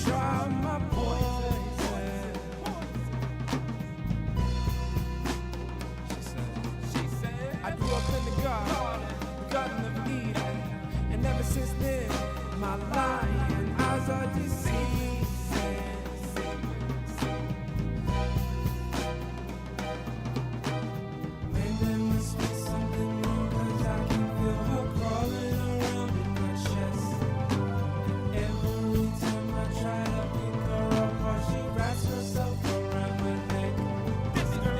Try my poison. She said, I grew up in the garden of Eden, and ever since then, my lying eyes are deceiving. Man, there must be something wrong, 'cause I can feel her crawling around in my chest. Every time I try to pick her apart, she wraps herself around my neck. This girl.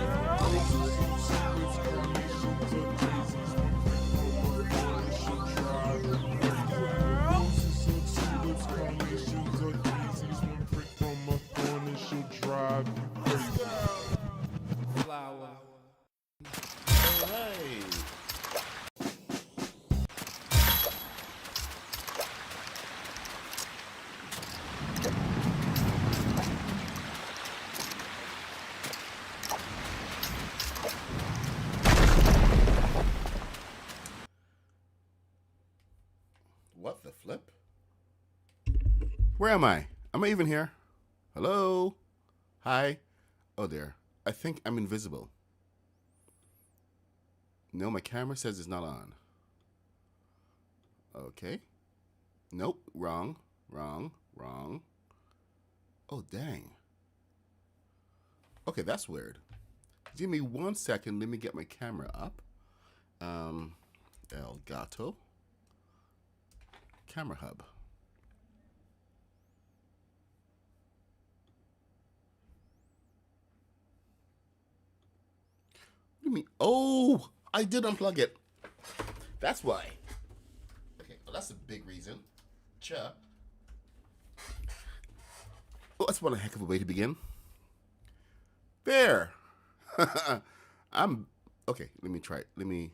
Flower. Hey. What the flip? Where am I? Am I even here? Hello? Hi? Oh, there. I think I'm invisible. No, my camera says it's not on. Okay. Nope. Wrong. Wrong. Wrong. Oh, dang. Okay, that's weird. Give me 1 second. Let me get my camera up. El Gato. Camera hub. What do you mean? Oh, I did unplug it. That's why. Okay, well, that's a big reason. Cha. Oh, that's one heck of a way to begin. There. I'm okay. Let me try it. Let me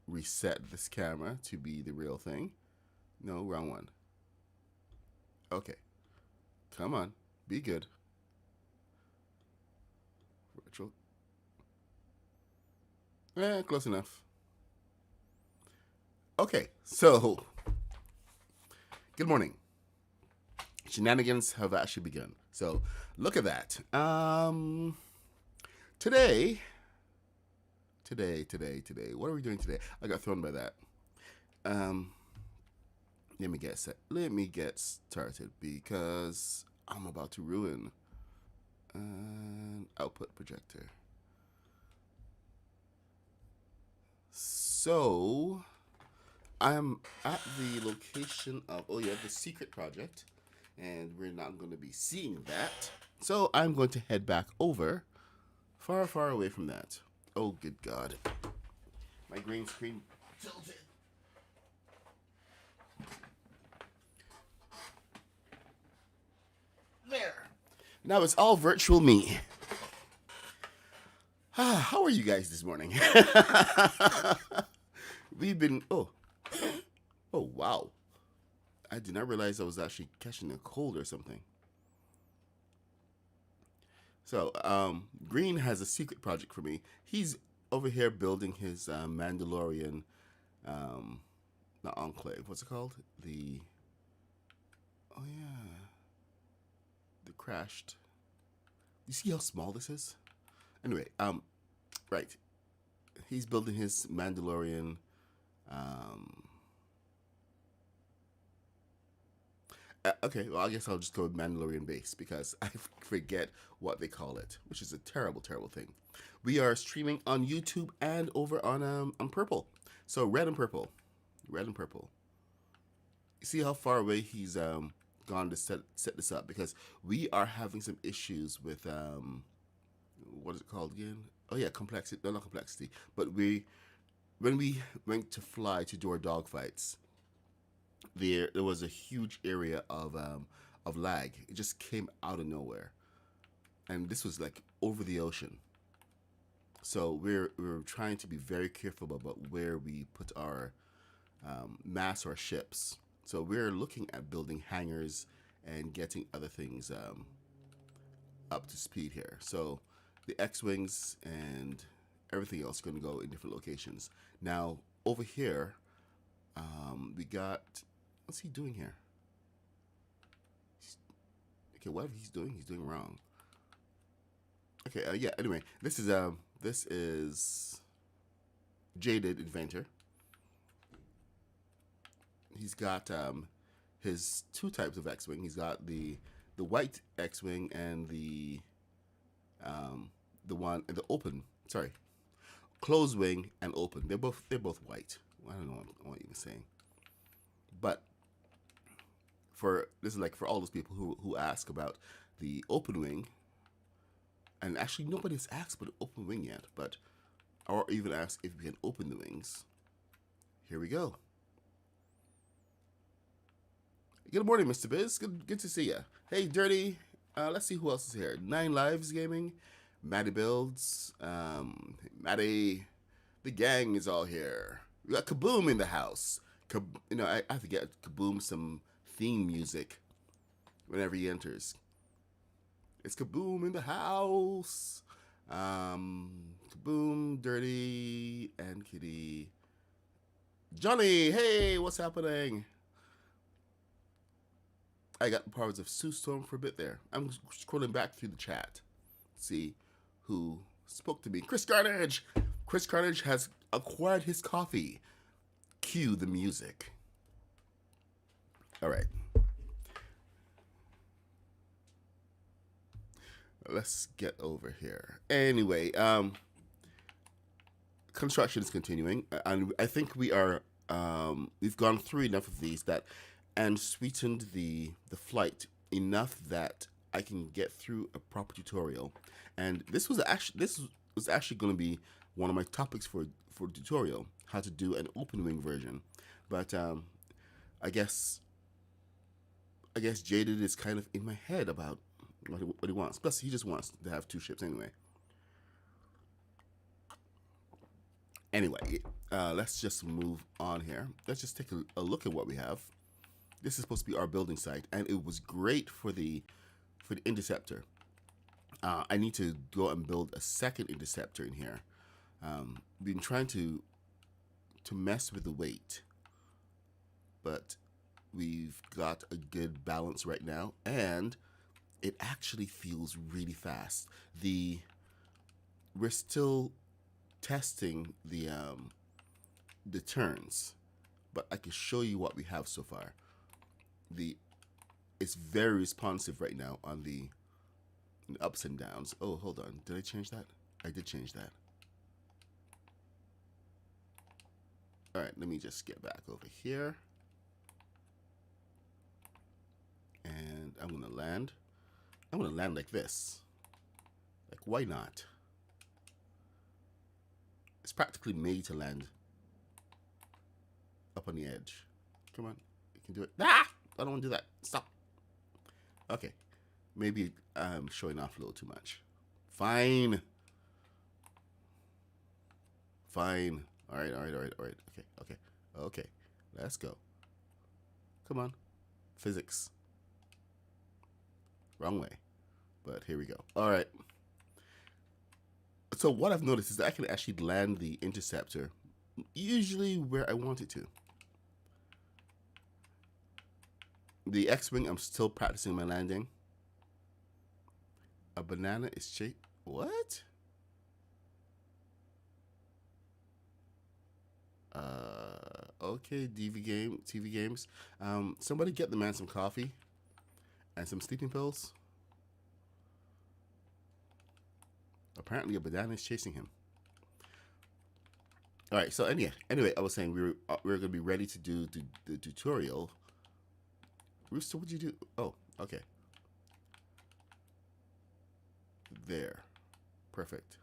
reset this camera to be the real thing. No, wrong one. Okay. Come on. Be good. Virtual. Close enough. Okay, so good morning. Shenanigans have actually begun. So look at that. Today. What are we doing today? I got thrown by that. Let me get set. Let me get started because I'm about to ruin an output projector. So I'm at the location of the secret project, and we're not going to be seeing that. So I'm going to head back over, far, far away from that. Oh, good God! My green screen tilted. There. Now it's all virtual me. How are you guys this morning? We've been oh wow. I did not realize I was actually catching a cold or something. So, Green has a secret project for me. He's over here building his Mandalorian, not enclave. What's it called? The crashed. You see how small this is? Anyway, right. He's building his Mandalorian. Okay, well, I guess I'll just go with Mandalorian base because I forget what they call it, which is a terrible, terrible thing. We are streaming on YouTube and over on Purple. So red and purple. You see how far away he's gone to set this up, because we are having some issues with what is it called again? Oh yeah, complexity. No, not complexity. But when we went to fly to do our dogfights, there was a huge area of lag. It just came out of nowhere, and this was like over the ocean. So we're trying to be very careful about where we put our mass or ships. So we're looking at building hangars and getting other things up to speed here. So the X-wings and everything else is going to go in different locations. Now over here, we got, what's he doing here? Okay, whatever he's doing wrong. Okay, yeah. Anyway, this is Jaded Inventor. He's got his two types of X-wing. He's got the white X-wing and the one the open. Sorry, closed wing and open. They're both white. I don't know what I'm even saying. But this is like for all those people who ask about the open wing, and actually nobody's asked about the open wing yet, but or even asked if we can open the wings. Here we go. Good morning, Mr. Biz. Good to see you. Hey, Dirty. Let's see who else is here. 9 Lives Gaming, Maddie Builds, Maddie. The gang is all here. We got Kaboom in the house. I have to get Kaboom some theme music whenever he enters. It's Kaboom in the house. Kaboom, Dirty, and Kitty. Johnny, hey, what's happening? I got parts of Sue Storm for a bit there. I'm scrolling back through the chat. See who spoke to me. Chris Carnage! Chris Carnage has acquired his coffee. Cue the music. All right. Let's get over here. Anyway, construction is continuing, and I think we've gone through enough of these and sweetened the flight enough that I can get through a proper tutorial. And this was actually going to be one of my topics for tutorial, how to do an open wing version. But I guess Jaded is kind of in my head about what he wants. Plus, he just wants to have 2 ships anyway. Anyway, let's just move on here. Let's just take a look at what we have. This is supposed to be our building site, and it was great for the interceptor. I need to go and build a second interceptor in here. Been trying to mess with the weight, but we've got a good balance right now, and it actually feels really fast. We're still testing the turns, but I can show you what we have so far. It's very responsive right now on the ups and downs. Oh, hold on. Did I change that? I did change that. All right, let me just get back over here. And I'm going to land. I'm going to land like this. Like, why not? It's practically made to land up on the edge. Come on. You can do it. Ah! I don't want to do that. Stop. Okay. Maybe I'm showing off a little too much. Fine. Fine. All right. Okay. Let's go. Come on. Physics. Wrong way. But here we go. All right. So what I've noticed is that I can actually land the interceptor usually where I want it to. The X-Wing, I'm still practicing my landing. A banana is shaped. What? Okay, TV games. Somebody get the man some coffee and some sleeping pills. Apparently, a banana is chasing him. All right. So anyway, I was saying we were gonna be ready to do the tutorial. Rooster, what'd you do? Oh, okay. There. Perfect.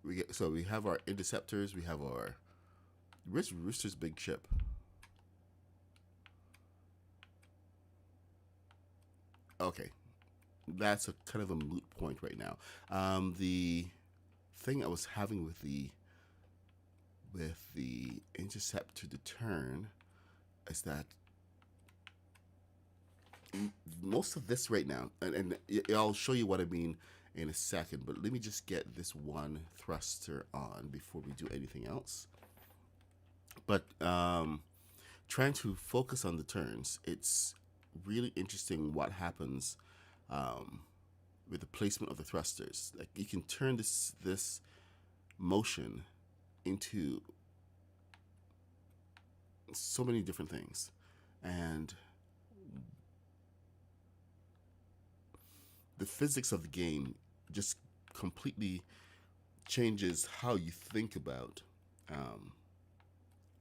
We have our interceptors, we have our where's Rooster's big ship? Okay. That's a kind of a moot point right now. The thing I was having with the interceptor to turn is that most of this right now, and I'll show you what I mean in a second, but let me just get this one thruster on before we do anything else. But trying to focus on the turns, it's really interesting what happens um, with the placement of the thrusters. Like you can turn this motion into so many different things, and the physics of the game just completely changes how you think about um,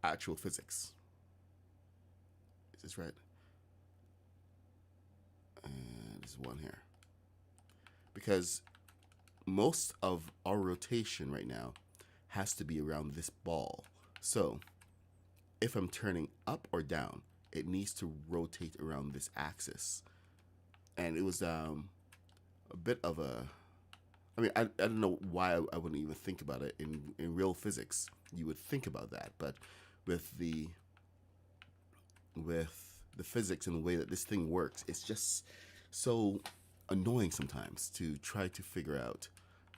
actual physics. Is this right? There's one here because most of our rotation right now has to be around this ball. So if I'm turning up or down, it needs to rotate around this axis. And it was a bit of a. I mean, I don't know why I wouldn't even think about it in real physics. You would think about that, but with the with the physics and the way that this thing works, it's just so annoying sometimes to try to figure out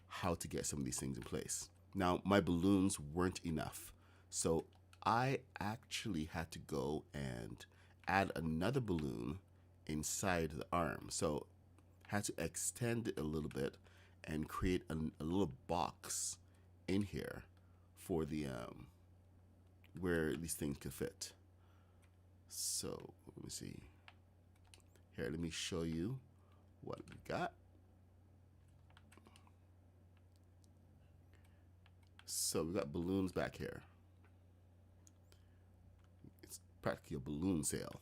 how to get some of these things in place. Now, my balloons weren't enough, so I actually had to go and add another balloon inside the arm. So had to extend it a little bit and create a little box in here for the where these things could fit. So let me see. Here, let me show you what we got. So we got balloons back here. It's practically a balloon sail.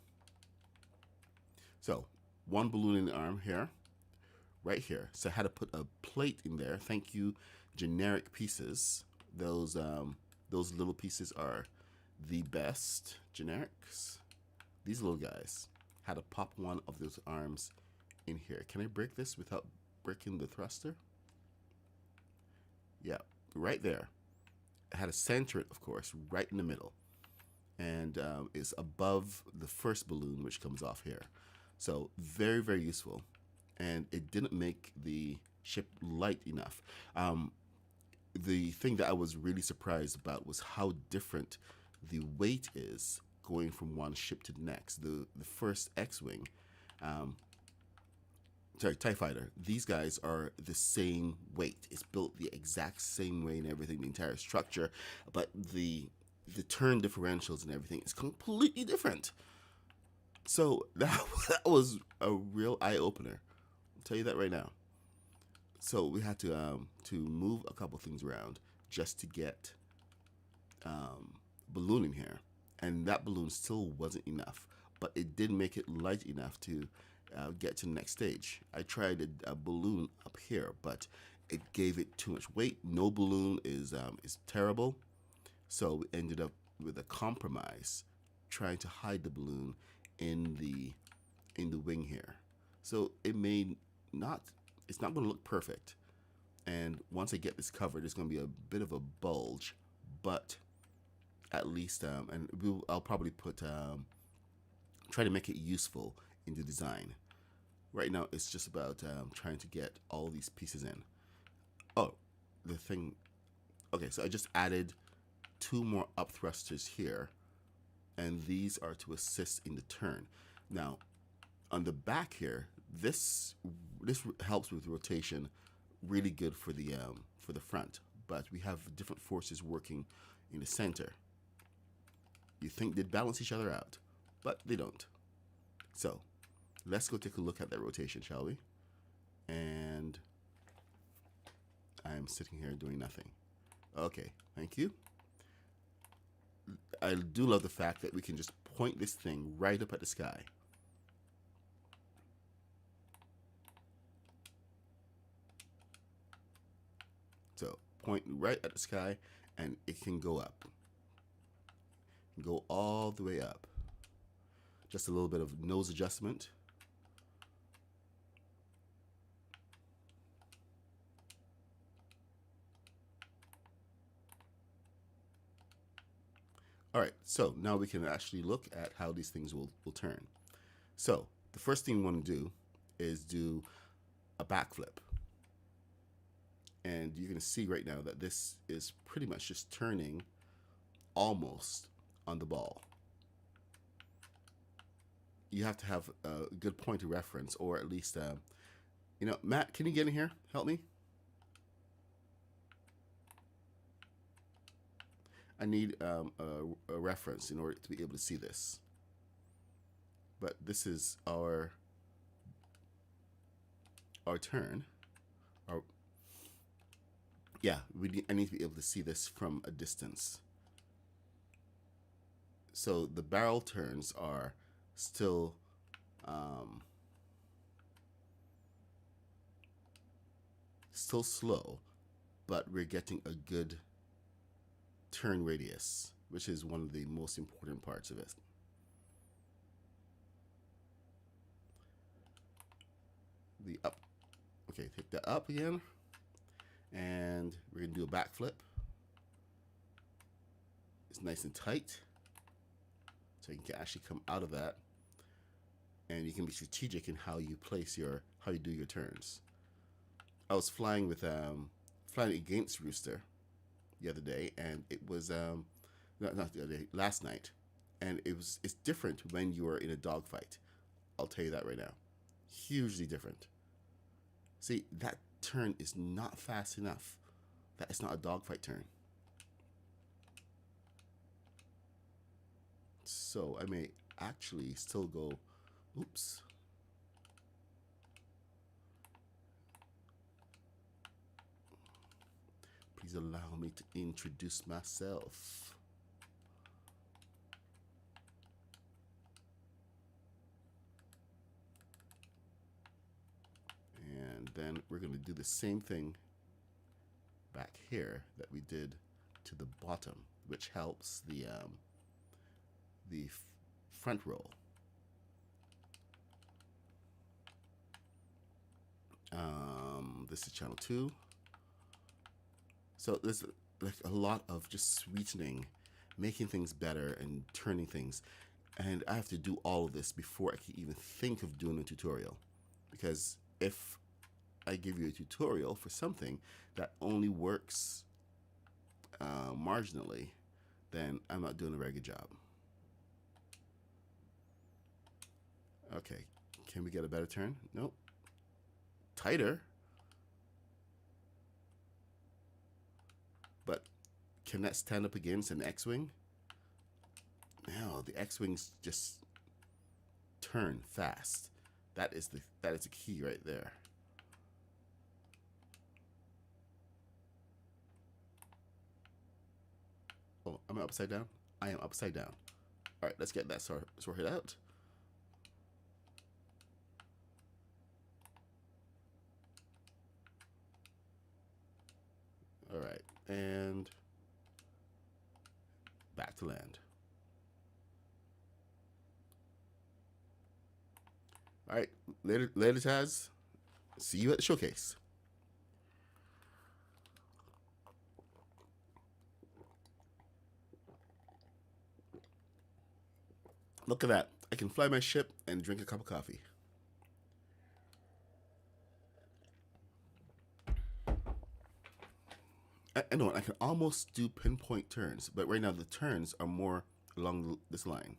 So one balloon in the arm here, right here. So I had to put a plate in there. Thank you, generic pieces. Those little pieces are the best generics. These little guys. Had to pop one of those arms in here. Can I break this without breaking the thruster? Yeah, right there. I had to center it, of course, right in the middle. And it's above the first balloon, which comes off here. So very, very useful. And it didn't make the ship light enough. The thing that I was really surprised about was how different the weight is going from one ship to the next. The first X-wing, um, sorry, TIE fighter. These guys are the same weight. It's built the exact same way and everything, the entire structure, but the turn differentials and everything is completely different. So that was a real eye opener. I'll tell you that right now. So we had to move a couple things around just to get balloon in here, and that balloon still wasn't enough, but it did make it light enough to get to the next stage. I tried a balloon up here, but it gave it too much weight. No balloon is terrible, so we ended up with a compromise, trying to hide the balloon in the wing here. So it may not. It's not going to look perfect, and once I get this covered, it's going to be a bit of a bulge, but at least I'll probably try to make it useful in the design. Right now, it's just about trying to get all these pieces in. Oh, the thing. Okay, so I just added two more up thrusters here, and these are to assist in the turn. Now, on the back here, this helps with rotation, really good for the front. But we have different forces working in the center. You think they'd balance each other out, but they don't. So let's go take a look at that rotation, shall we? And I'm sitting here doing nothing. Okay, thank you. I do love the fact that we can just point this thing right up at the sky. So point right at the sky, and it can go up. Go all the way up. Just a little bit of nose adjustment. All right, so now we can actually look at how these things will turn. So the first thing we want to do is do a backflip. And you're going to see right now that this is pretty much just turning almost on the ball. You have to have a good point of reference, or at least, Matt, can you get in here? Help me. I need a reference in order to be able to see this. But this is our turn. I need to be able to see this from a distance. So the barrel turns are still slow, but we're getting a good turn radius, which is one of the most important parts of it. The up. Okay, take that up again. And we're going to do a backflip. It's nice and tight. So you can actually come out of that. And you can be strategic in how you do your turns. I was flying against Rooster the other day, and it was not the other day, last night. And it's different when you are in a dogfight. I'll tell you that right now. Hugely different. See, that turn is not fast enough. That is not a dogfight turn. So I may actually still go, oops. Please allow me to introduce myself. And then we're going to do the same thing back here that we did to the bottom, which helps the front roll. This is channel 2. So there's like a lot of just sweetening, making things better and turning things. And I have to do all of this before I can even think of doing a tutorial. Because if I give you a tutorial for something that only works marginally, then I'm not doing a very good job. Okay, can we get a better turn? Nope. Tighter. But can that stand up against an X-Wing? No, the X-Wings just turn fast. That is the key right there. Oh, am I upside down? I am upside down. All right, let's get that sorted out. All right, and back to land. All right, later Taz. See you at the showcase. Look at that. I can fly my ship and drink a cup of coffee. I know I can almost do pinpoint turns, but right now the turns are more along this line.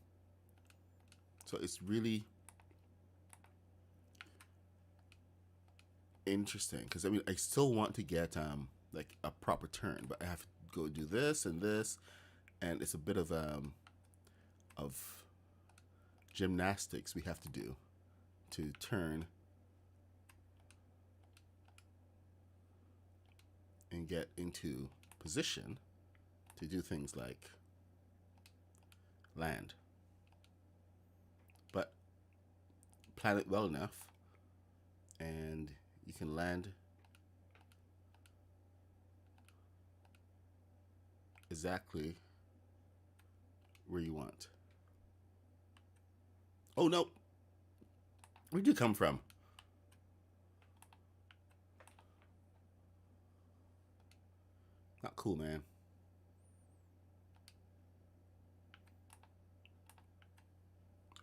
So it's really interesting because I mean I still want to get like a proper turn, but I have to go do this and this, and it's a bit of gymnastics we have to do to turn and get into position to do things like land. But plan it well enough and you can land exactly where you want. Oh no, where'd you come from? Not cool, man.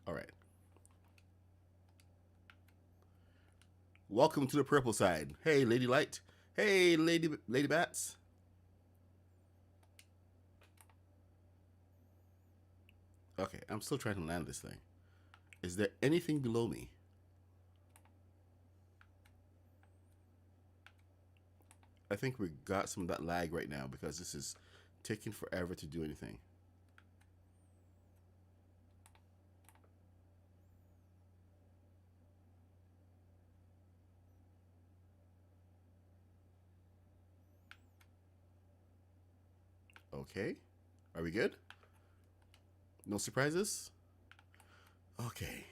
All right. Welcome to the purple side. Hey, Lady Light. Hey, Lady Bats. Okay, I'm still trying to land this thing. Is there anything below me? I think we got some of that lag right now because this is taking forever to do anything. Okay. Are we good? No surprises? Okay.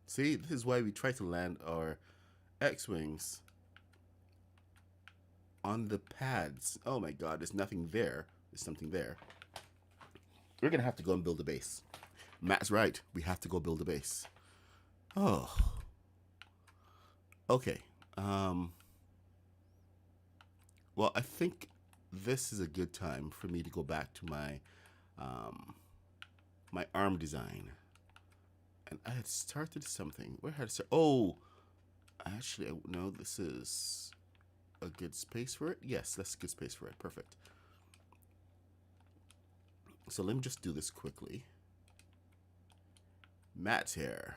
See, this is why we try to land our X-Wings on the pads. Oh my god, there's nothing there. There's something there. We're gonna have to go and build a base. Matt's right. We have to go build a base. Oh. Okay. Well, I think this is a good time for me to go back to my my arm design. And I had started something. Where had I started? Oh, actually, no, this is a good space for it. Yes, that's a good space for it. Perfect. So let me just do this quickly. Matt's here.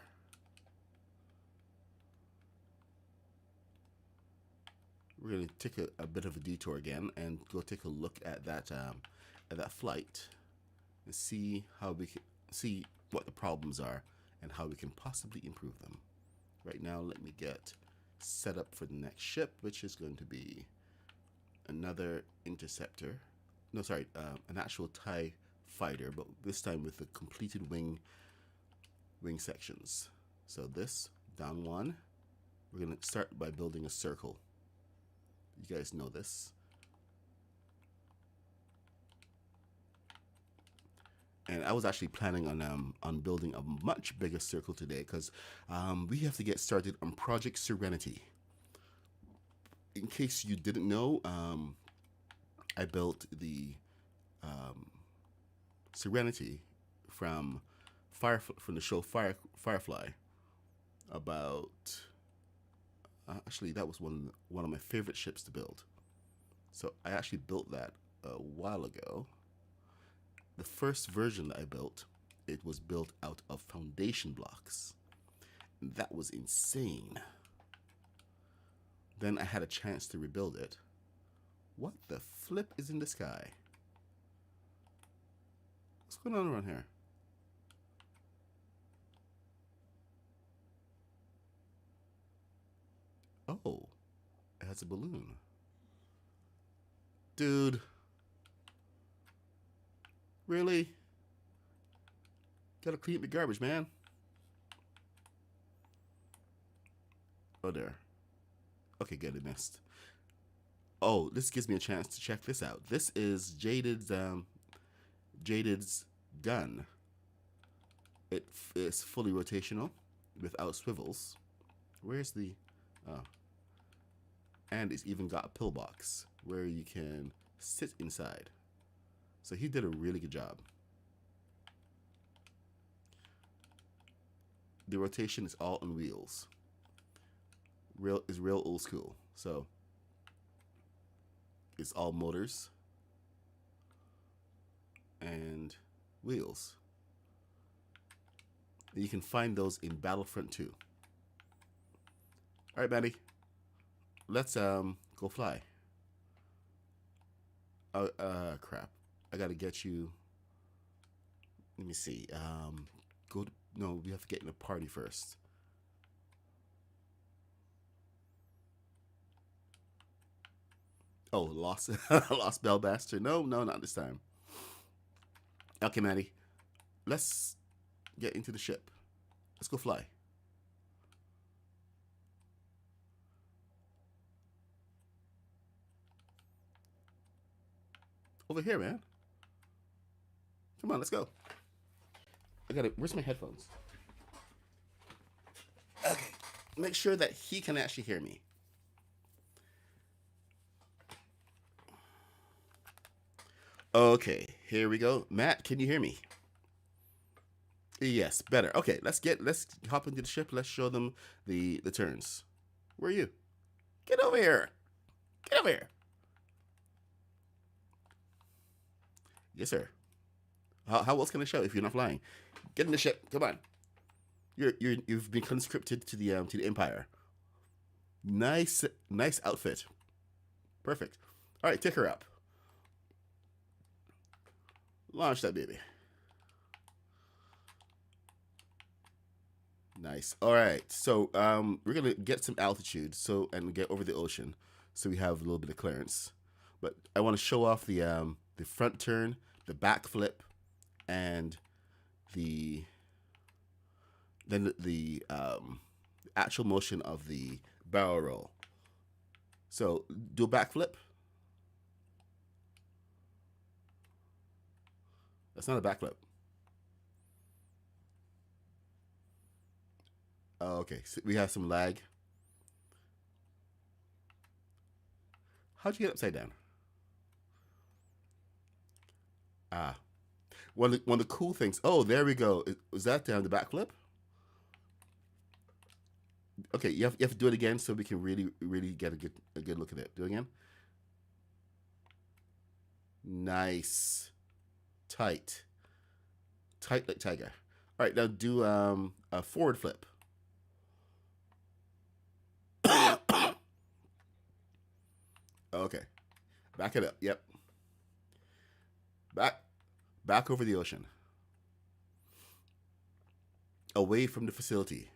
We're gonna take a bit of a detour again and go take a look at that flight and see how we can see what the problems are and how we can possibly improve them. Right now, let me get set up for the next ship, which is going to be another interceptor. No, sorry, an actual TIE fighter, but this time with the completed wing sections. So this, down one, we're gonna start by building a circle. You guys know this. And I was actually planning on building a much bigger circle today because we have to get started on Project Serenity. In case you didn't know, I built the Serenity from the show Firefly. About actually, that was one of my favorite ships to build. So I actually built that a while ago. The first version that I built, it was built out of foundation blocks. That was insane. Then I had a chance to rebuild it. What the flip is in the sky? What's going on around here? Oh, it has a balloon. Dude. Really? Gotta clean up the garbage, man. Oh, there. Okay, good, it missed. Oh, this gives me a chance to check this out. This is Jaded's gun. It is fully rotational, without swivels. Where's the... Oh. And it's even got a pillbox where you can sit inside. So he did a really good job. The rotation is all on wheels. Real old school. So it's all motors and wheels. And you can find those in Battlefront 2. All right, Maddie. Let's go fly. Crap. I gotta get you. Let me see. No, we have to get in a party first. Oh, lost Bellmaster. No, not this time. Okay, Maddie. Let's get into the ship. Let's go fly. Over here, man. Come on, let's go. I got it. Where's my headphones? Okay. Make sure that he can actually hear me. Okay, here we go. Matt, can you hear me? Yes, better. Okay, let's hop into the ship. Let's show them the turns. Where are you? Get over here. Get over here. Yes, sir. How else can I shout if you're not flying? Get in the ship. Come on. You've been conscripted to the Empire. Nice outfit. Perfect. All right, take her up. Launch that baby. Nice. All right. So we're gonna get some altitude and get over the ocean, so we have a little bit of clearance. But I want to show off the front turn, the back flip, and the the actual motion of the barrel roll. So do a backflip. That's not a backflip. Oh, okay. So we have some lag. How'd you get upside down? Ah, one of the cool things. Oh, there we go. Was that down the backflip? Okay, you have to do it again so we can really get a good look at it. Do it again. Nice, tight, tight like tiger. All right, now do a forward flip. Okay, back it up. Yep, back back over the ocean, away from the facility.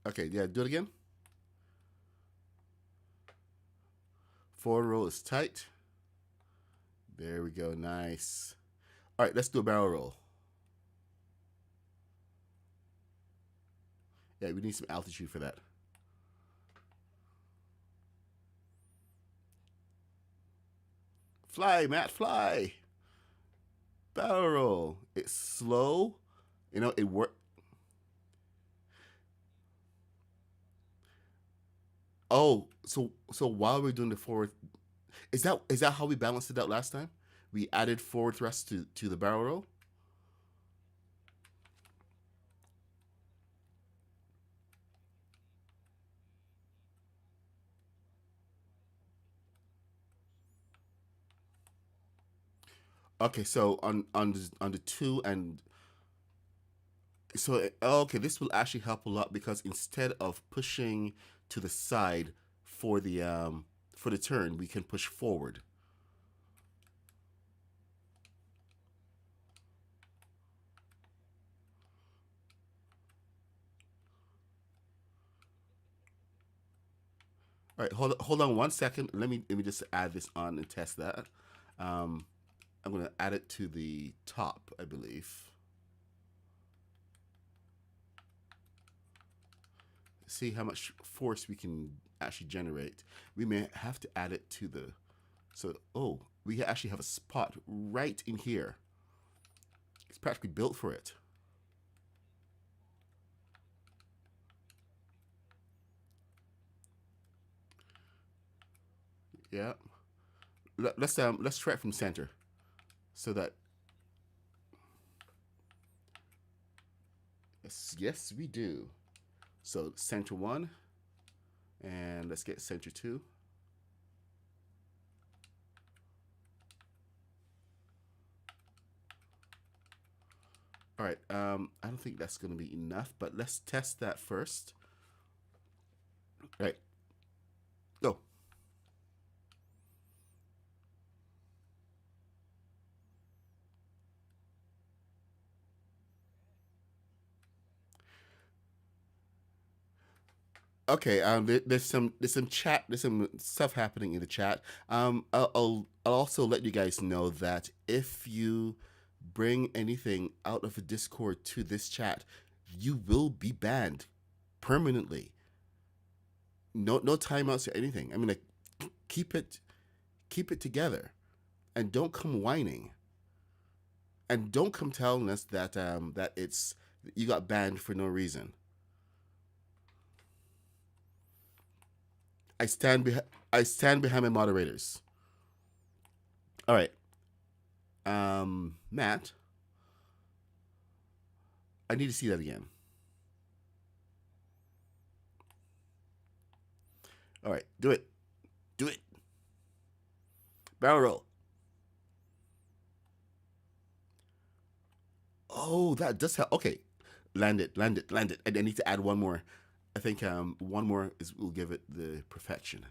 Okay, yeah, do it again. Forward roll is tight. There we go. Nice. All right, let's do a barrel roll. Yeah, we need some altitude for that. Fly, Matt, fly. Barrel roll. It's slow. You know, it work. Oh, so while we're doing the forward, is that how we balanced it out last time? We added forward thrust to the barrel roll. Okay, so on the two and okay, this will actually help a lot because instead of pushing to the side for the turn, we can push forward. All right, hold on 1 second. Let me just add this on and test that. Um, I'm gonna add it to the top, I believe. See how much force we can actually generate. We may have to add it to the. So we actually have a spot right in here. It's practically built for it. Yeah. Let's try it from center, so that yes we do. So center one, and let's get center two. All right. I don't think that's going to be enough, but let's test that first. All right. Go. Okay. There's some stuff happening in the chat. I'll also let you guys know that if you bring anything out of a Discord to this chat, you will be banned permanently. No timeouts or anything. I mean, like, keep it keep it together, and don't come whining, and don't come telling us that it's you got banned for no reason. I stand behind my moderators. All right. Matt, I need to see that again. All right, do it. Do it. Barrel roll. Oh, that does help. Okay, land it, land it, land it. And I need to add one more. I think one more is will give it the perfection.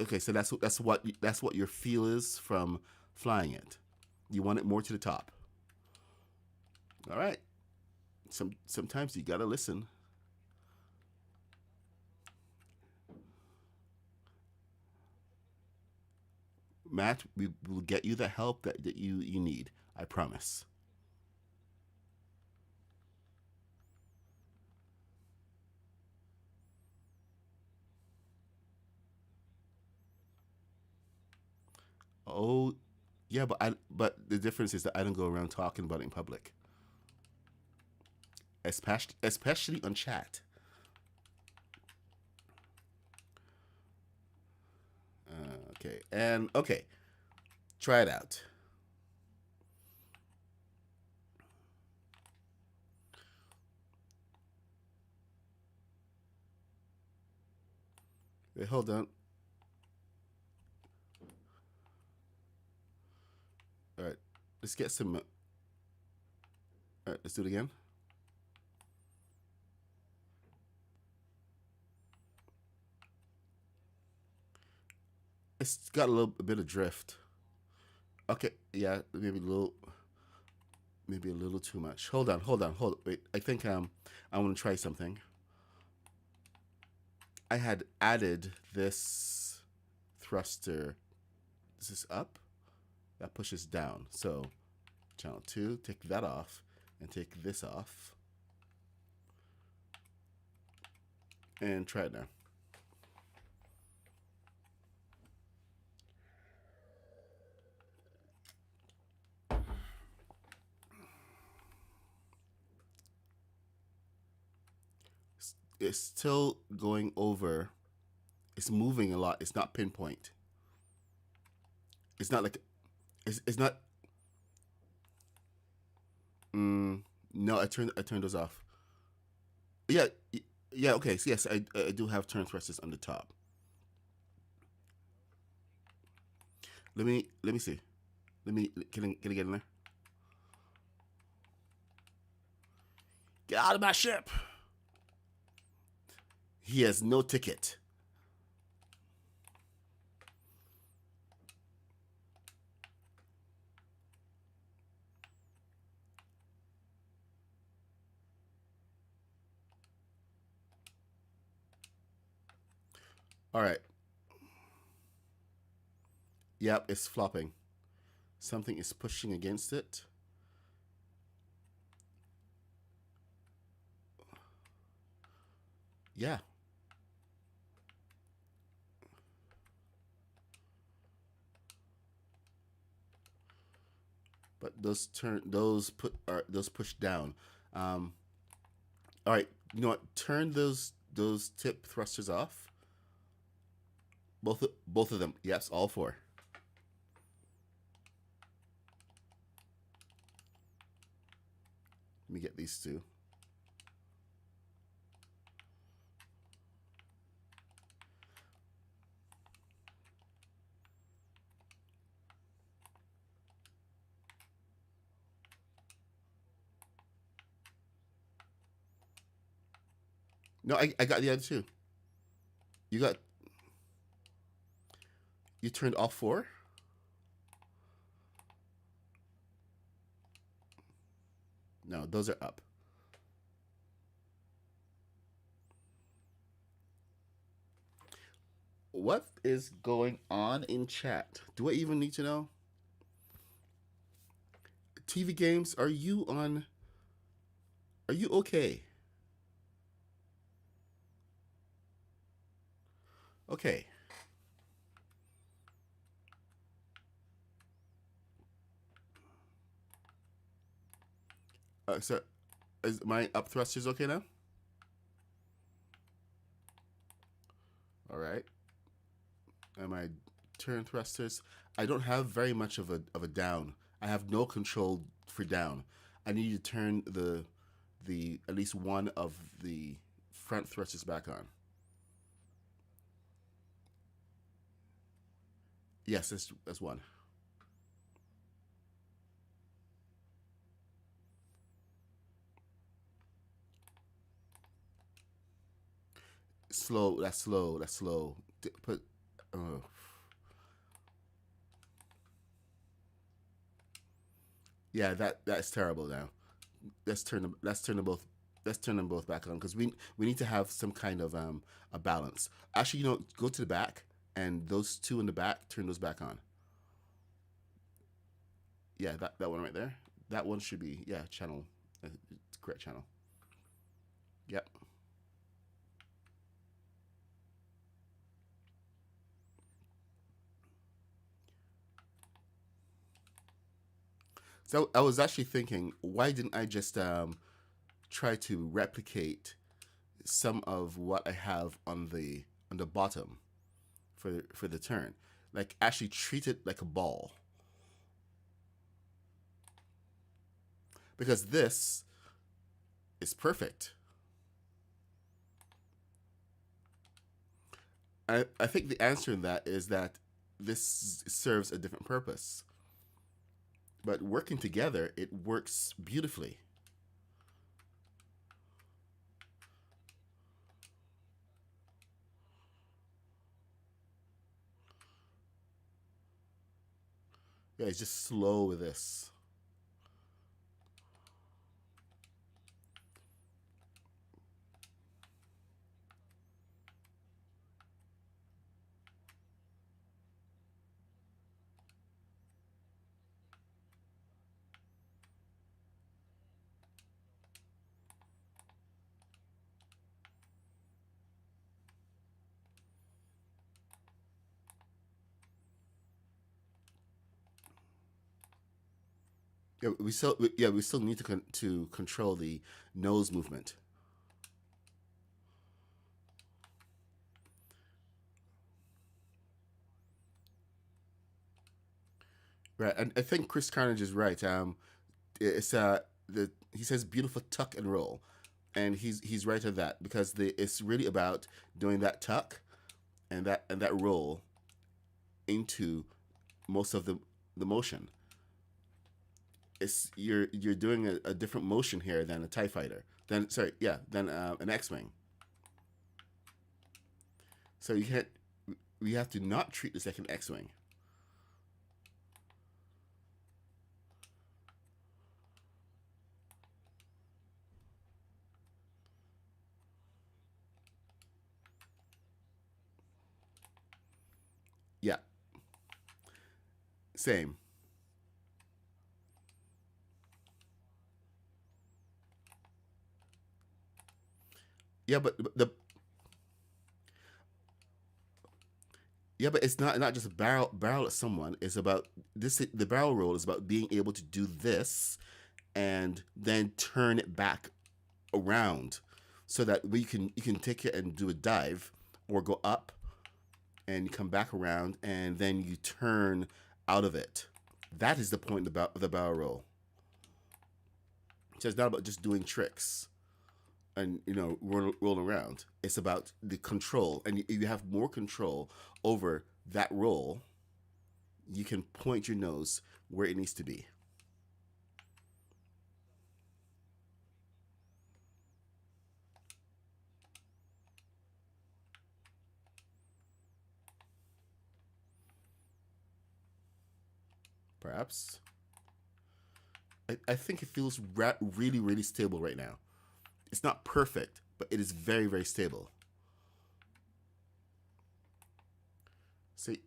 Okay, so that's what your feel is from flying it. You want it more to the top. All right. Sometimes you gotta listen. Matt, we will get you the help that you need. I promise. Oh, yeah, but the difference is that I don't go around talking about it in public, especially on chat. Okay, and okay, try it out. Wait, hold on. All right, let's get some. All right, let's do it again. It's got a bit of drift. Okay, yeah, maybe a little too much. Hold on. Wait, I think I want to try something. I had added this thruster. This is up. That pushes down. So channel 2, take that off, and take this off, and try it now. It's still going over. It's moving a lot. It's not pinpoint. It's not like it's not. No, I turned those off. Yeah, yeah. Okay. So yes, I do have turn thrusters on the top. Let me see. Can I get in there? Get out of my ship. He has no ticket. All right. Yep, it's flopping. Something is pushing against it. Yeah. But those push down. Um, all right, you know what? Turn those tip thrusters off. Both of them. Yes, all four. Let me get these two. No, I got the other two. You got you turned off four. No, those are up. What is going on in chat? Do I even need to know? TV games, are you on? Are you okay? Okay. So is my up thrusters okay now? All right. And my turn thrusters. I don't have very much of a down. I have no control for down. I need to turn the at least one of the front thrusters back on. Yes, that's one. Slow. That's slow. That's slow. Put. Uh, yeah, that's terrible now. Let's turn them both. Let's turn them both back on because we need to have some kind of a balance. Actually, go to the back and those two in the back, turn those back on. Yeah, that one right there. That one should be channel. Correct channel. Yep. So I was actually thinking, why didn't I just try to replicate some of what I have on the bottom for the turn, like actually treat it like a ball, because this is perfect. I think the answer in that is that this serves a different purpose, but working together, it works beautifully. Yeah, it's just slow with this. We still need to control the nose movement. Right, and I think Chris Carnage is right. It's the he says beautiful tuck and roll, and he's right at that because it's really about doing that tuck and that roll into most of the motion. It's you're doing a different motion here than a Tie Fighter. Then sorry, yeah, than an X-wing. So you can't. We have to not treat this like an X-wing. Yeah, same. Yeah, but the yeah, but it's not just barrel at someone. It's about this. The barrel roll is about being able to do this and then turn it back around, so that you can take it and do a dive or go up and you come back around and then you turn out of it. That is the point of the barrel roll. So it's not about just doing tricks and roll around. It's about the control, and you have more control over that roll. You can point your nose where it needs to be. Perhaps. I think it feels really really stable right now. It's not perfect, but it is very very stable. See,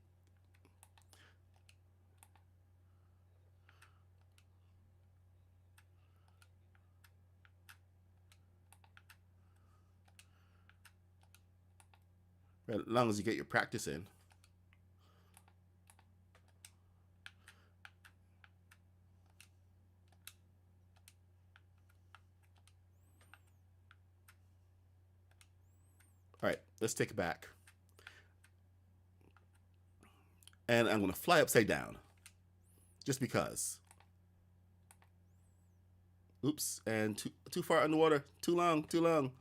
as long as you get your practice in. let's take it back. And I'm going to fly upside down. Just because. Oops, and too far underwater. Too long, too long.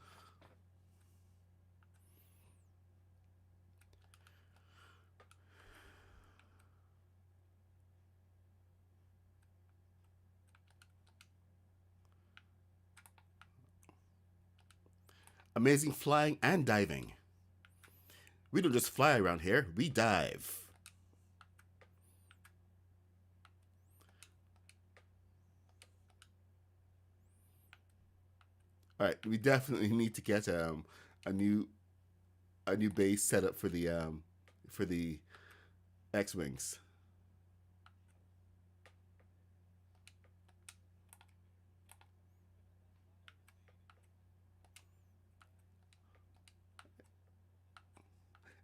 Amazing flying and diving. We don't just fly around here, we dive. All right, we definitely need to get a new base set up for the X-wings.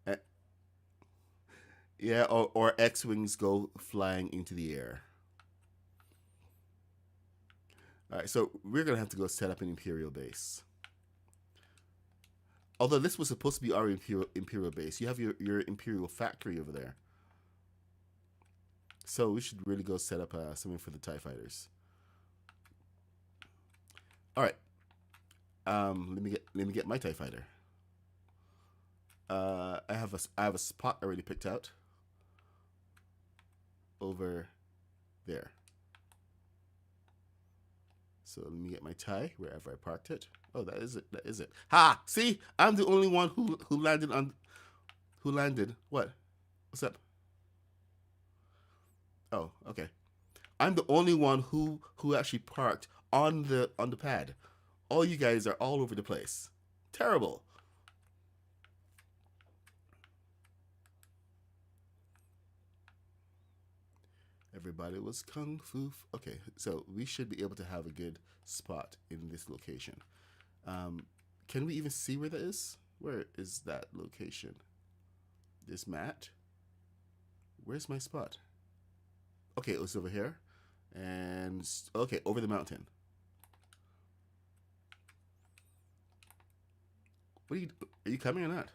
Uh, yeah, or X-wings go flying into the air. All right, so we're gonna have to go set up an Imperial base. Although this was supposed to be our Imperial base, you have your Imperial factory over there. So we should really go set up something for the TIE fighters. All right. Let me get my TIE fighter. I have a spot already picked out over there. So let me get my TIE wherever I parked it. Oh, that is it. That is it. Ha! See, I'm the only one who landed on. Who landed? What? What's up? Oh, okay. I'm the only one who actually parked on the pad. All you guys are all over the place. Terrible. Everybody was kung fu. Okay, so we should be able to have a good spot in this location. Can we even see where that is? Where is that location? This mat? Where's my spot? Okay, it was over here. And, okay, over the mountain. What are you coming or not?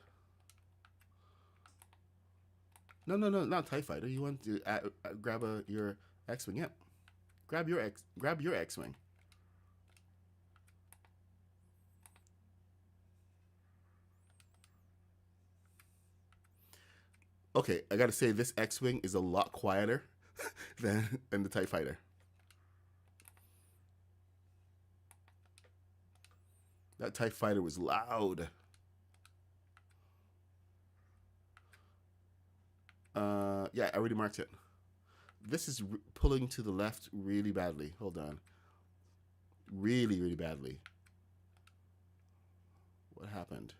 No, not TIE fighter. You want to grab your X-wing? Yep. Grab your X-wing. Okay, I gotta say this X-wing is a lot quieter than the TIE fighter. That TIE fighter was loud. Yeah, I already marked it. This is pulling to the left really badly. Hold on. Really, really badly. What happened?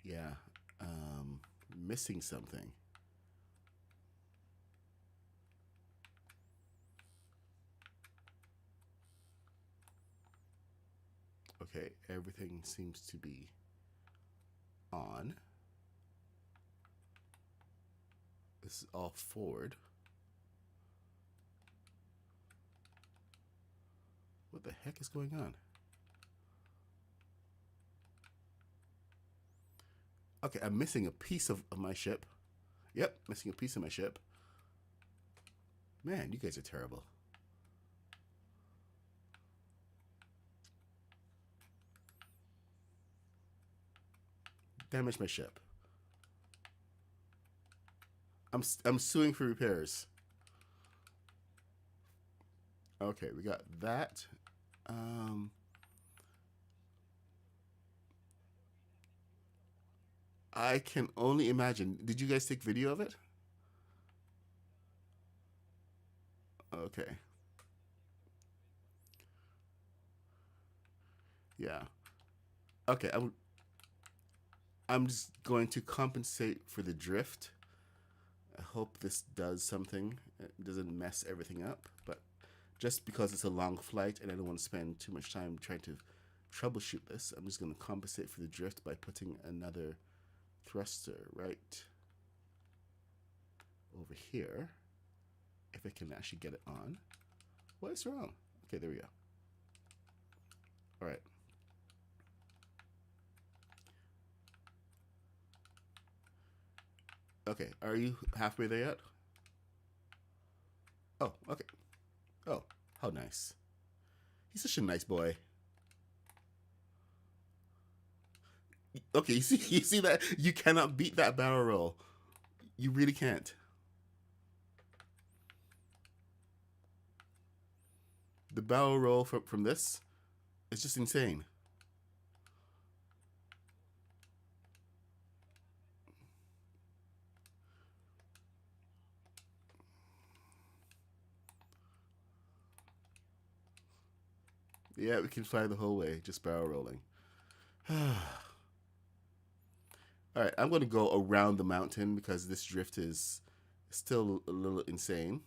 Yeah, missing something. Okay, everything seems to be on. This is all forward. What the heck is going on? Okay, I'm missing a piece of my ship. Yep, missing a piece of my ship. Man, you guys are terrible. Damaged my ship. I'm suing for repairs. Okay, we got that. I can only imagine. Did you guys take video of it? Okay. Yeah. Okay, I'm just going to compensate for the drift. I hope this does something. It doesn't mess everything up, but just because it's a long flight and I don't want to spend too much time trying to troubleshoot this, I'm just going to compensate for the drift by putting another thruster right over here. If I can actually get it on. What is wrong? Okay, there we go. All right. Okay, are you halfway there yet? Oh, okay. Oh, how nice. He's such a nice boy. Okay, you see that? You cannot beat that barrel roll. You really can't. The barrel roll from this is just insane. Yeah, we can fly the whole way, just barrel rolling. All right, I'm going to go around the mountain because this drift is still a little insane.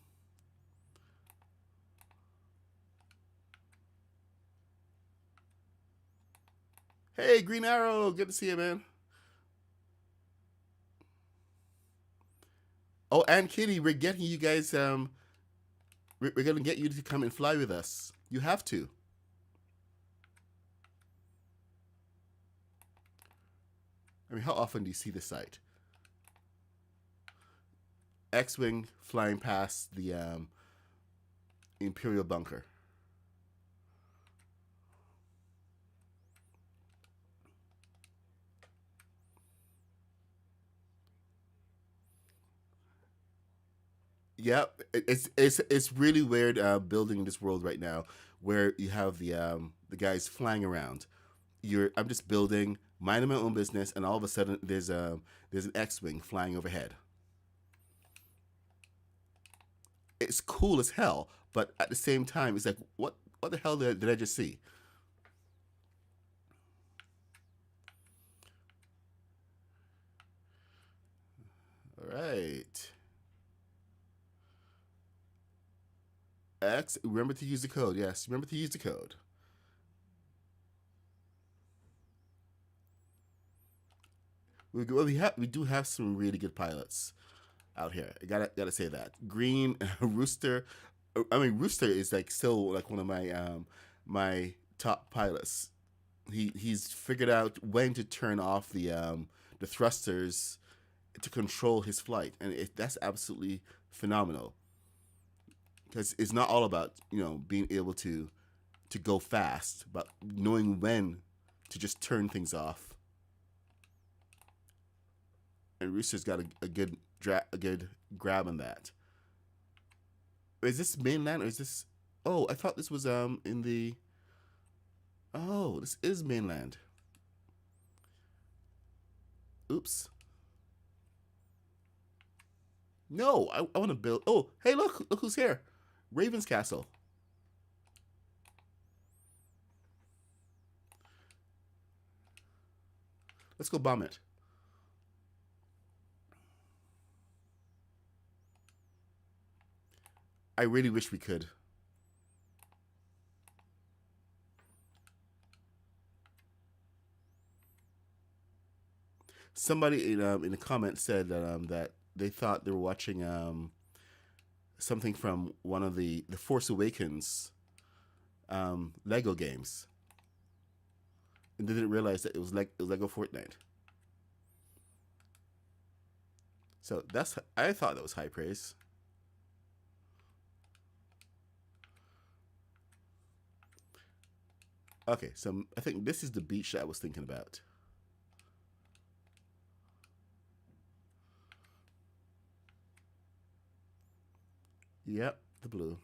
Hey, Green Arrow, good to see you, man. Oh, and Kitty, we're getting you guys. We're gonna get you to come and fly with us. You have to. I mean, how often do you see this site? X-wing flying past the Imperial bunker. Yeah, it's really weird building in this world right now, where you have the guys flying around. I'm just building, minding my own business, and all of a sudden there's an X-wing flying overhead. It's cool as hell, but at the same time, it's like what the hell did I just see? All right, X. Remember to use the code. Yes, remember to use the code. We do have some really good pilots out here. I gotta say that. Green Rooster. I mean, Rooster is like still like one of my top pilots. He's figured out when to turn off the thrusters to control his flight, and that's absolutely phenomenal. Because it's not all about being able to go fast, but knowing when to just turn things off. And Rooster's got a good grab on that. Is this mainland or is this? Oh, I thought this was in the. Oh, this is mainland. Oops. No, I want to build. Oh, hey, look who's here. Raven's Castle. Let's go bomb it. I really wish we could. Somebody in the comments said that they thought they were watching something from one of the Force Awakens Lego games, and they didn't realize that it was Lego Fortnite. So I thought that was high praise. Okay, so I think this is the beach that I was thinking about. Yep, the blue.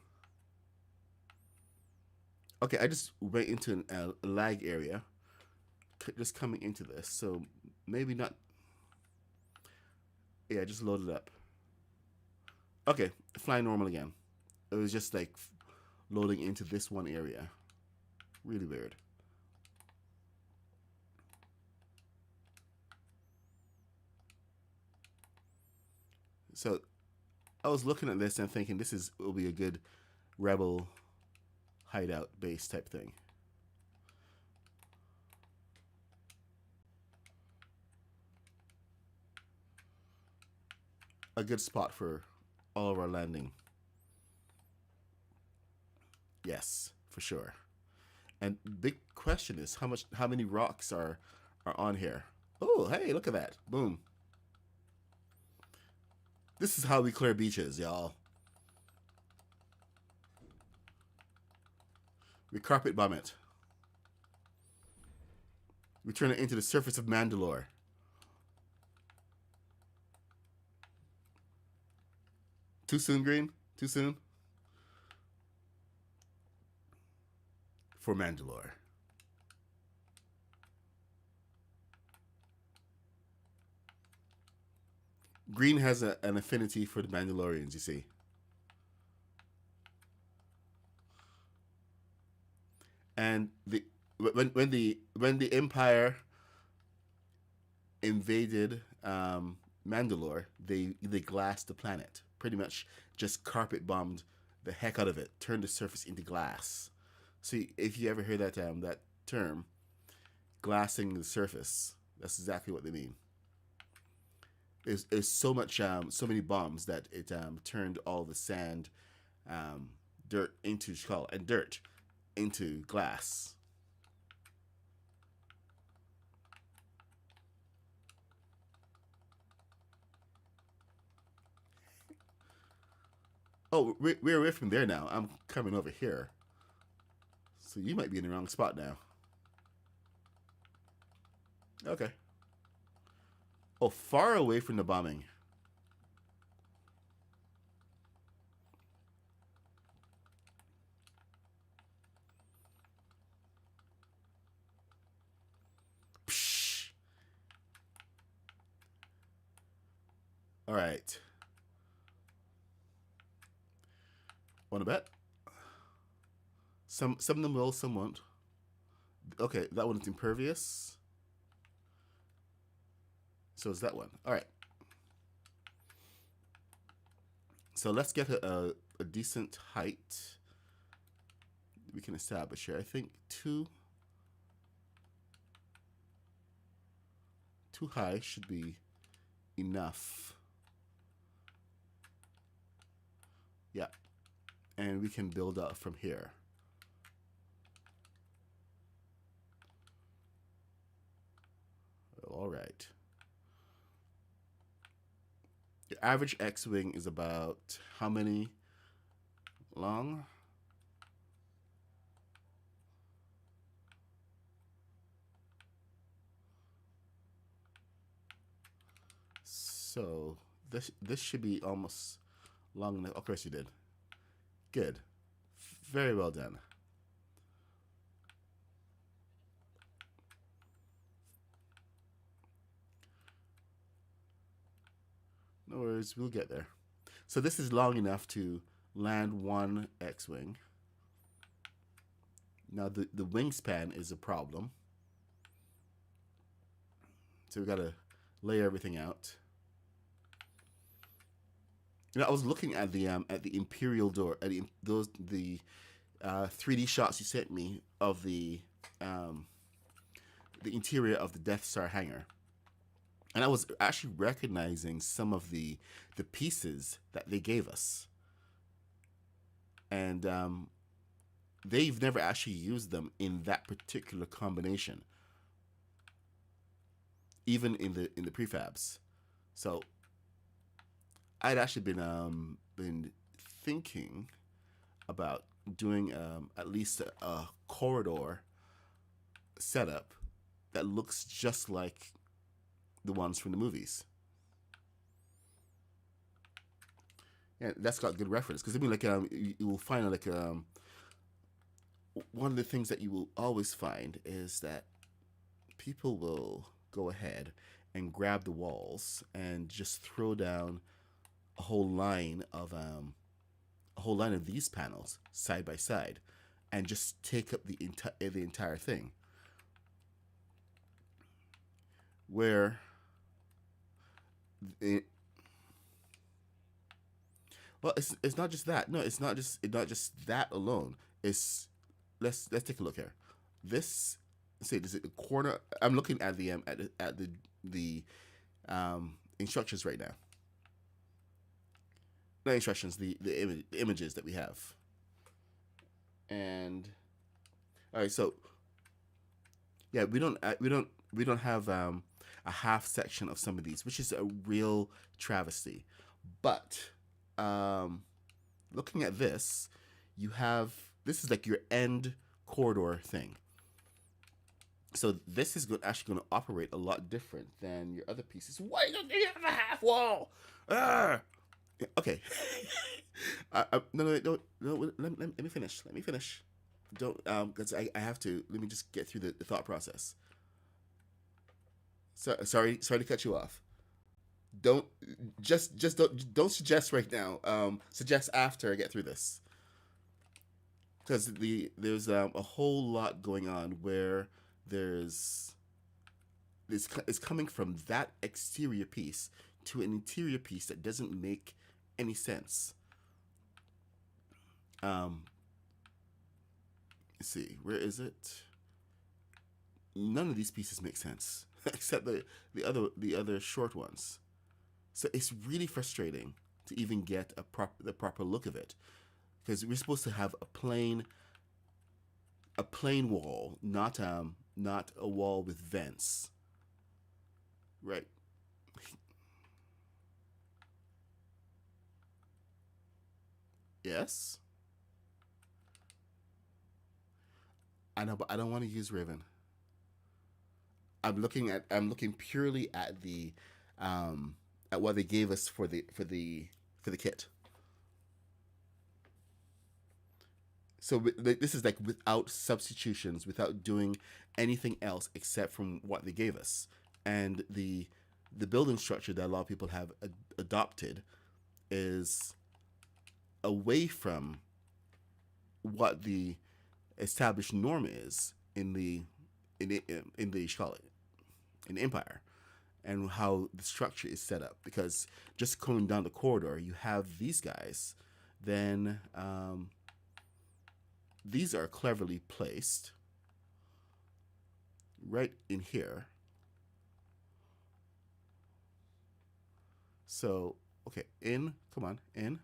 Okay, I just went into a lag area, just coming into this, so maybe not. Yeah, just load it up. Okay, fly normal again. It was just like loading into this one area. Really weird. So I was looking at this and thinking will be a good rebel hideout base type thing. A good spot for all of our landing. Yes, for sure. And big question is how many rocks are on here? Oh, hey, look at that. Boom. This is how we clear beaches, y'all. We carpet bomb it. We turn it into the surface of Mandalore. Too soon, Green? Too soon? For Mandalore. Green has an affinity for the Mandalorians, you see. And when the Empire invaded Mandalore, they glassed the planet. Pretty much just carpet bombed the heck out of it, turned the surface into glass. So if you ever hear that term, glassing the surface, that's exactly what they mean. There's so many bombs that it turned all the sand, dirt into skull and dirt into glass. Oh, we're away from there now. I'm coming over here. So you might be in the wrong spot now. Okay. Oh, far away from the bombing. Psh. All right. Want to bet? Some of them will, some won't. Okay, that one's impervious. So is that one. All right. So let's get a decent height we can establish here. I think too high should be enough. Yeah. And we can build up from here. All right. The average X-wing is about how many long? So this should be almost long enough. Of course you did. Good. Very well done. No worries, we'll get there. So this is long enough to land one X-wing. Now the wingspan is a problem. So we gotta lay everything out. You know, I was looking at the Imperial door, at the 3D shots you sent me of the interior of the Death Star hangar, and I was actually recognizing some of the pieces that they gave us, and they've never actually used them in that particular combination, even in the prefabs. So I'd actually been thinking about doing at least a corridor setup that looks just like the ones from the movies. Yeah, that's got good reference because I mean, like, you will find like one of the things that you will always find is that people will go ahead and grab the walls and just throw down a whole line of these panels side by side, and just take up the entire thing. Where it, well, it's not just that. No, it's not just that alone. It's let's take a look here. This say this is the corner. I'm looking at the instructions right now. Not instructions, the images that we have. And all right, so yeah, we don't have a half section of some of these, which is a real travesty. But um, looking at this, you have this is like your end corridor thing. So this is actually going to operate a lot different than your other pieces. Why don't they have a half wall? Ah! Okay. No. Let me finish. Let me finish. Don't because I have to. Let me just get through the thought process. So sorry to cut you off. Don't just don't suggest right now. Suggest after I get through this because there's a whole lot going on where there's it's coming from that exterior piece to an interior piece that doesn't make any sense. Um, let's see, where is it? None of these pieces make sense except the other short ones. So it's really frustrating to even get the proper look of it because we're supposed to have a plain wall, not a wall with vents, right? Yes, I know, but I don't want to use Raven. I'm looking purely at what they gave us for the kit. So this is like without substitutions, without doing anything else except from what they gave us, and the building structure that a lot of people have adopted is away from what the established norm is in the Charlotte in the Empire and how the structure is set up. Because just going down the corridor, you have these guys, then these are cleverly placed right in here. So, okay, come on, in.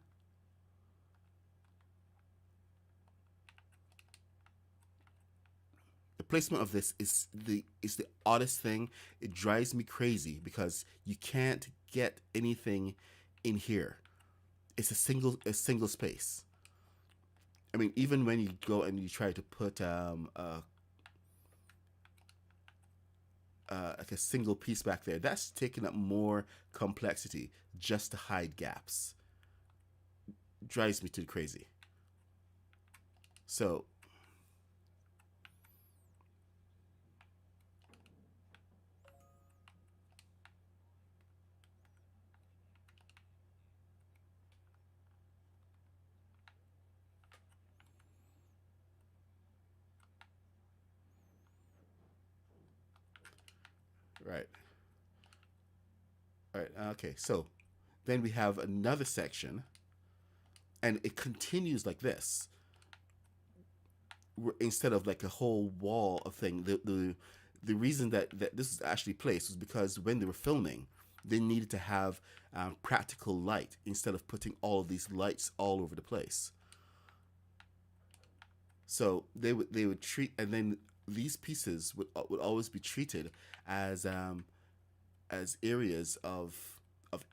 The placement of this is the oddest thing. It drives me crazy because you can't get anything in here. It's a single space. I mean, even when you go and you try to put like a single piece back there, that's taking up more complexity just to hide gaps. Drives me too crazy. So, right. All right. Okay. So then we have another section, and it continues like this. Instead of like a whole wall of thing, the reason that this is actually placed was because when they were filming, they needed to have practical light instead of putting all of these lights all over the place. So they would treat, and then these pieces would always be treated as areas of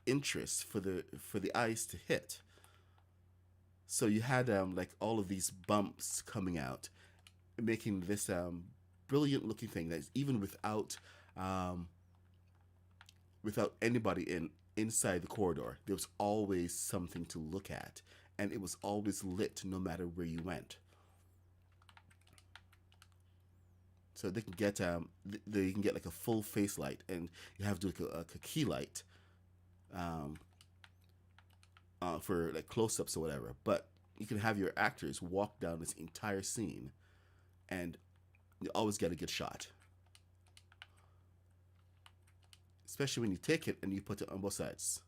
interest for the eyes to hit. So you had like all of these bumps coming out, making this brilliant looking thing that's even um, without anybody inside the corridor. There was always something to look at, and it was always lit no matter where you went. So they can get like a full face light, and you have to do like a key light um, for like close ups or whatever. But you can have your actors walk down this entire scene, and you always get a good shot. Especially when you take it and you put it on both sides.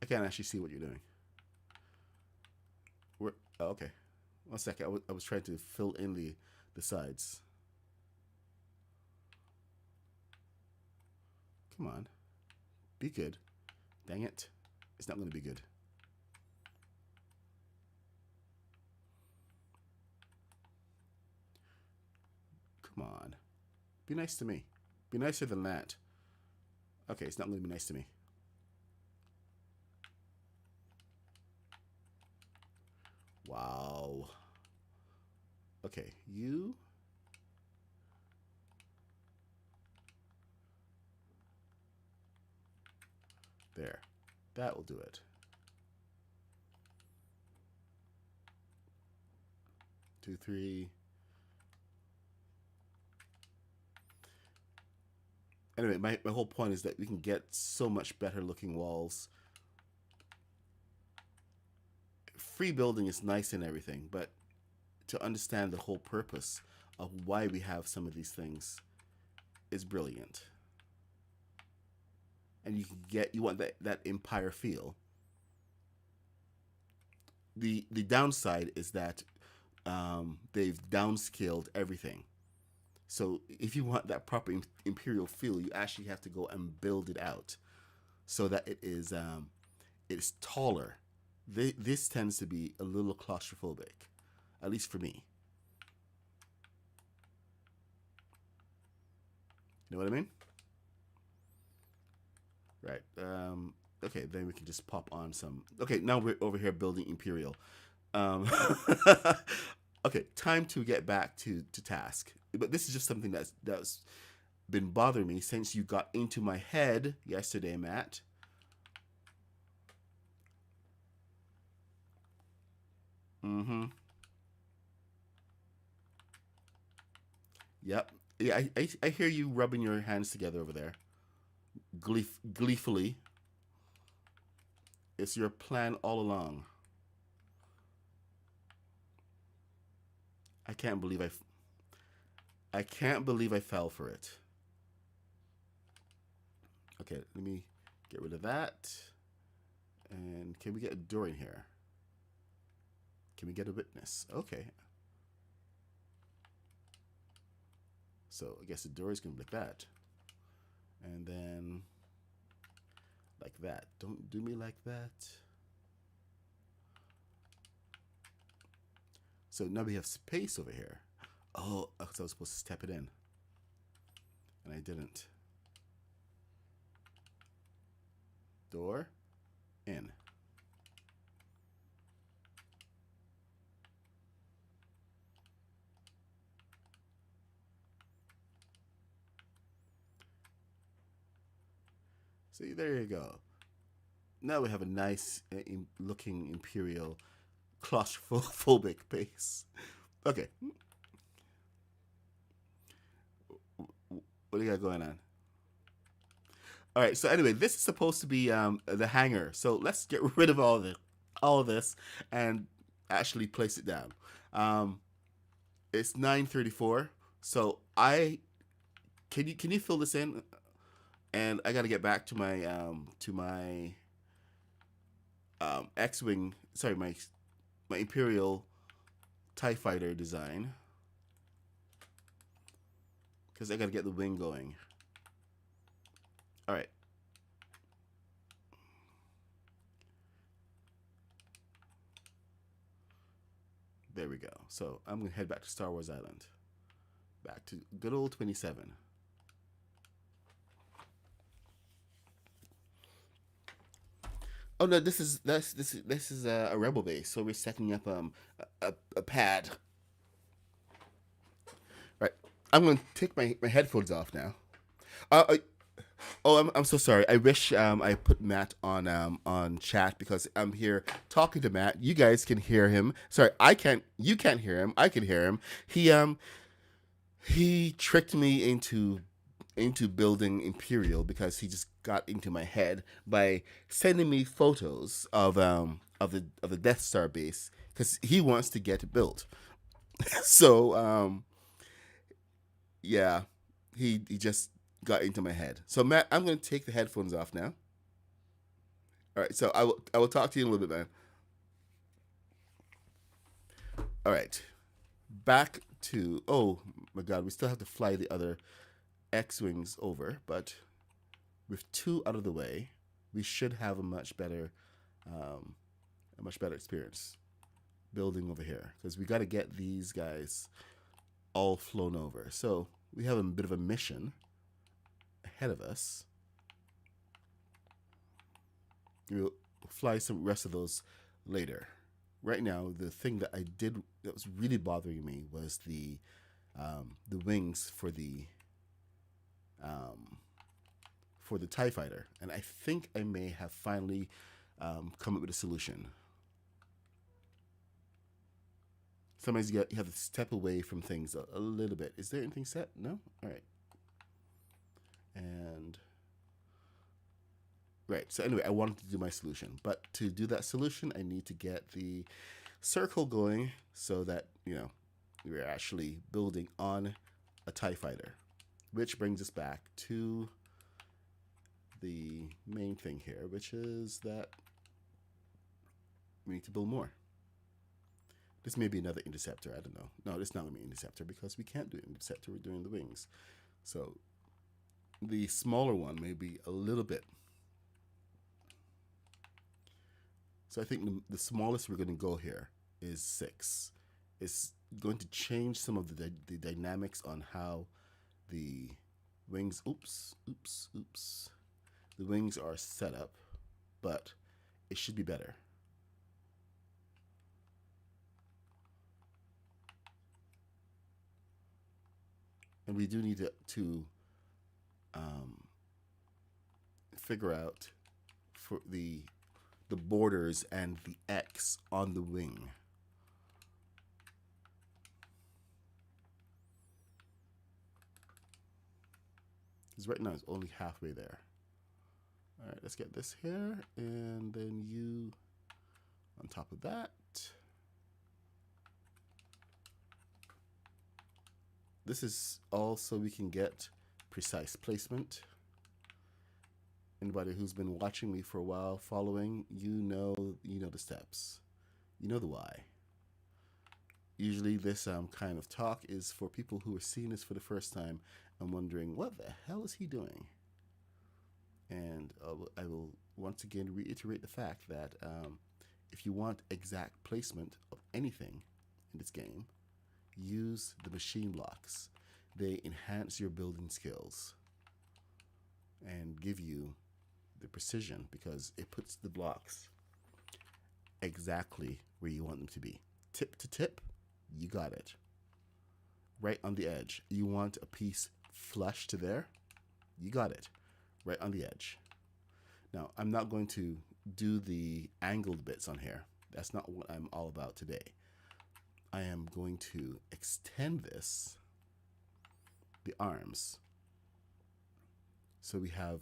I can't actually see what you're doing. Oh, okay. One second. I was trying to fill in the sides. Come on. Be good. Dang it. It's not going to be good. Come on. Be nice to me. Be nicer than that. Okay, it's not going to be nice to me. Wow. Okay, you. There. That will do it. Two, three. Anyway, my whole point is that we can get so much better looking walls. Free building is nice and everything, but to understand the whole purpose of why we have some of these things is brilliant. And you want that empire feel. The downside is that they've downscaled everything. So if you want that proper imperial feel, you actually have to go and build it out so that it's taller. This tends to be a little claustrophobic, at least for me. You know what I mean? Right. Okay, then we can just pop on some. Okay, now we're over here building Imperial. Okay, time to get back to task. But this is just something that's been bothering me since you got into my head yesterday, Matt. Mm-hmm. Yep. Yeah, I hear you rubbing your hands together over there. Gleefully. It's your plan all along. I can't believe I can't believe I fell for it. Okay, let me get rid of that. And can we get a door in here? Can we get a witness? Okay. So I guess the door is going to be like that. And then like that. Don't do me like that. So now we have space over here. Oh, I was supposed to step it in. And I didn't. Door. In. See, there you go. Now we have a nice looking imperial claustrophobic base. Okay. What do you got going on? All right. So anyway, this is supposed to be the hangar. So let's get rid of all of this, and actually place it down. It's 9:34. So can you fill this in? And I got to get back to my X-wing. Sorry, my Imperial TIE fighter design, because I got to get the wing going. All right. There we go. So I'm gonna head back to Star Wars Island, back to good old 27. Oh no, this is a rebel base. So we're setting up a pad. Right. I'm gonna take my headphones off now. Uh, I'm so sorry. I wish I put Matt on chat because I'm here talking to Matt. You guys can hear him. Sorry, I can't. You can't hear him. I can hear him. He tricked me into building Imperial because he just got into my head by sending me photos of the Death Star base because he wants to get it built. So yeah, he just got into my head. So Matt, I'm going to take the headphones off now. All right, so I will talk to you in a little bit, man. All right, back to, oh my God, we still have to fly the other X-wings over, but with two out of the way, we should have a much better experience building over here, because we got to get these guys all flown over. So we have a bit of a mission ahead of us. We'll fly some rest of those later. Right now, the thing that I did that was really bothering me was the wings for the TIE fighter, and I think I may have finally come up with a solution. Sometimes you have to step away from things a little bit. Is there anything set? No? All right. And right. So anyway, I wanted to do my solution, but to do that solution, I need to get the circle going so that, we're actually building on a TIE fighter, which brings us back to the main thing here, which is that we need to build more. This may be another interceptor. I don't know. No, it's not going to be an interceptor because we can't do an interceptor. We're doing the wings. So the smaller one may be a little bit. So I think the smallest we're going to go here is 6. It's going to change some of the dynamics on how the wings, the wings are set up, but it should be better. And we do need to figure out for the borders and the X on the wing. Because right now it's only halfway there. All right, let's get this here, and then you on top of that. This is all so we can get precise placement. Anybody who's been watching me for a while, following, you know the steps. You know the why. Usually this kind of talk is for people who are seeing this for the first time and wondering, what the hell is he doing? And I will once again reiterate the fact that if you want exact placement of anything in this game, use the machine blocks. They enhance your building skills and give you the precision because it puts the blocks exactly where you want them to be. Tip to tip, you got it. Right on the edge. You want a piece flush to there, you got it. Right on the edge. Now, I'm not going to do the angled bits on here. That's not what I'm all about today. I am going to extend this, the arms, so we have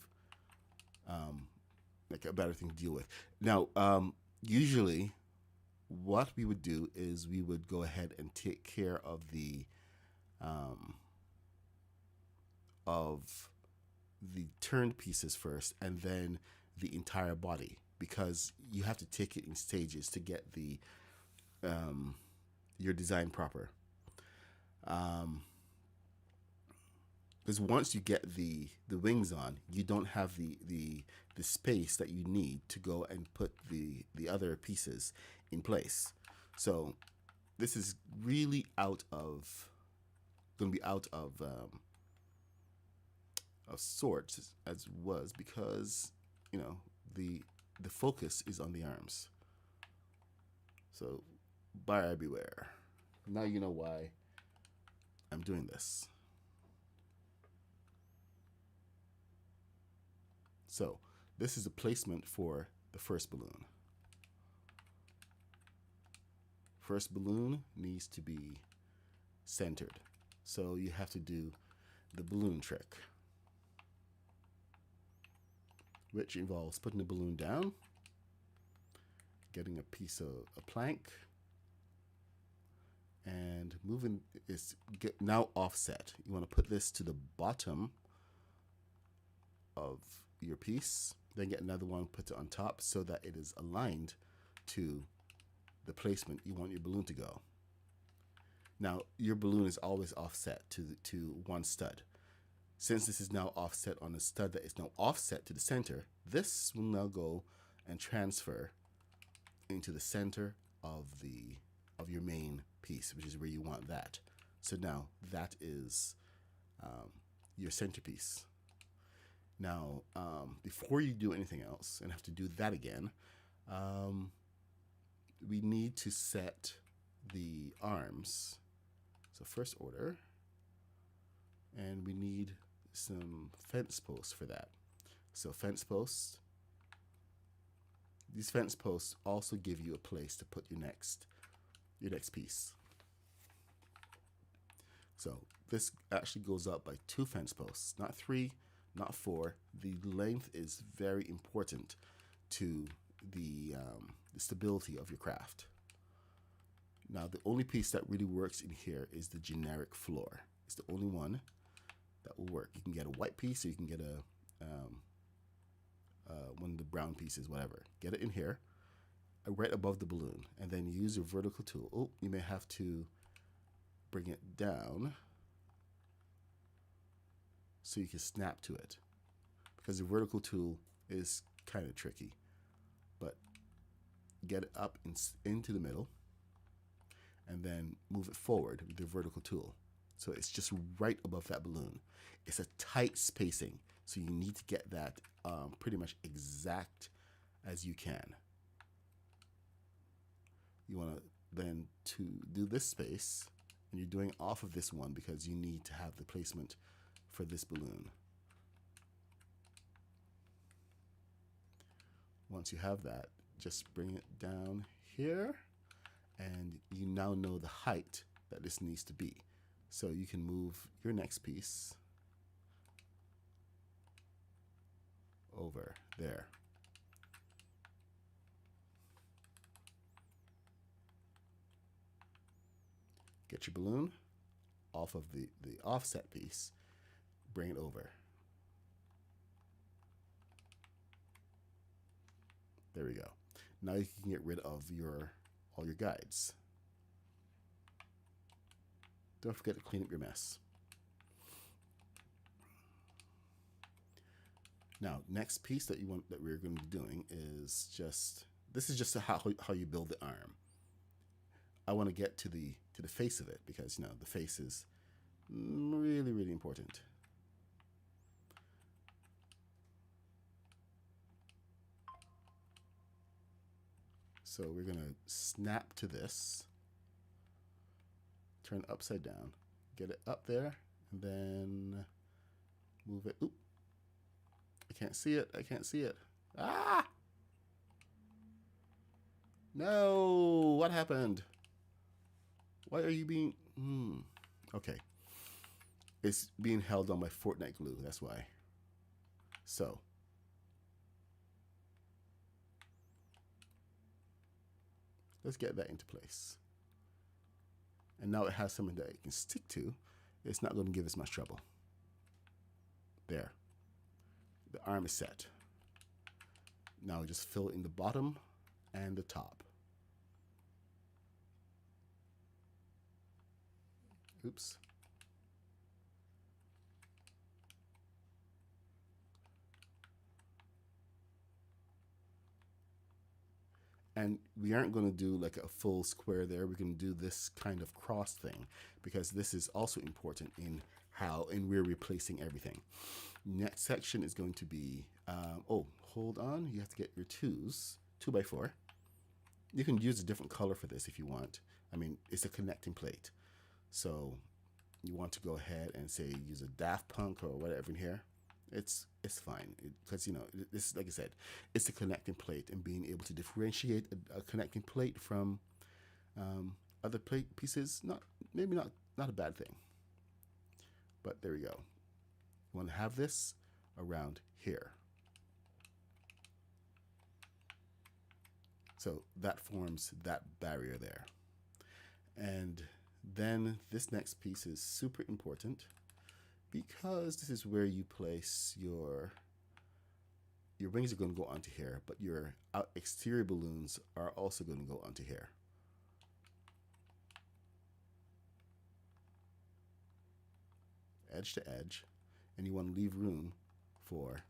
like a better thing to deal with. Now, usually what we would do is we would go ahead and take care of the turned pieces first and then the entire body, because you have to take it in stages to get the your design proper. Because once you get the wings on, you don't have the space that you need to go and put the other pieces in place. So this is really going to be out of sorts as was, because the focus is on the arms. So buyer beware. Now you know why I'm doing this. So this is a placement for the first balloon. First balloon needs to be centered. So you have to do the balloon trick, which involves putting the balloon down, getting a piece of a plank, and moving is now offset. You want to put this to the bottom of your piece, then get another one, put it on top so that it is aligned to the placement you want your balloon to go. Now, your balloon is always offset to one stud. Since this is now offset on a stud that is now offset to the center, this will now go and transfer into the center of your main piece, which is where you want that. So now that is your centerpiece. Now, before you do anything else and have to do that again, we need to set the arms. So first order, and we need some fence posts for that. So fence posts. These fence posts also give you a place to put your next piece. So this actually goes up by 2 fence posts, not 3, not 4. The length is very important to the stability of your craft. Now, the only piece that really works in here is the generic floor. It's the only one that will work. You can get a white piece, or you can get a one of the brown pieces, whatever. Get it in here, right above the balloon, and then use your vertical tool. Oh, you may have to bring it down so you can snap to it, because the vertical tool is kind of tricky. But get it up into the middle, and then move it forward with the vertical tool. So it's just right above that balloon. It's a tight spacing, so you need to get that pretty much exact as you can. You want to then to do this space, and you're doing off of this one because you need to have the placement for this balloon. Once you have that, just bring it down here, and you now know the height that this needs to be. So you can move your next piece over there. Get your balloon off of the offset piece, bring it over. There we go. Now you can get rid of all your guides. Don't forget to clean up your mess. Now, next piece that we're going to be doing is this is just how you build the arm. I want to get to the face of it, because the face is really, really important. So we're going to snap to this, turn it upside down, get it up there, and then move it. Oop. I can't see it. I can't see it. Ah! No! What happened? Why are you being... Okay. It's being held on by Fortnite glue. That's why. So. Let's get that into place. And now it has something that it can stick to. It's not going to give us much trouble. There. The arm is set. Now just fill in the bottom and the top. Oops. And we aren't going to do like a full square there. We're going to do this kind of cross thing, because this is also important in how and where we're placing everything. Next section is going to be, oh, hold on. You have to get your 2x4. You can use a different color for this if you want. I mean, it's a connecting plate. So you want to go ahead and say use a Daft Punk or whatever in here. It's fine, because this, like I said, it's a connecting plate, and being able to differentiate a connecting plate from other plate pieces, maybe not a bad thing. But there we go. You want to have this around here. So that forms that barrier there. And then this next piece is super important, because this is where you place your wings are going to go onto here, but your exterior balloons are also going to go onto here. Edge to edge. and you want to leave room for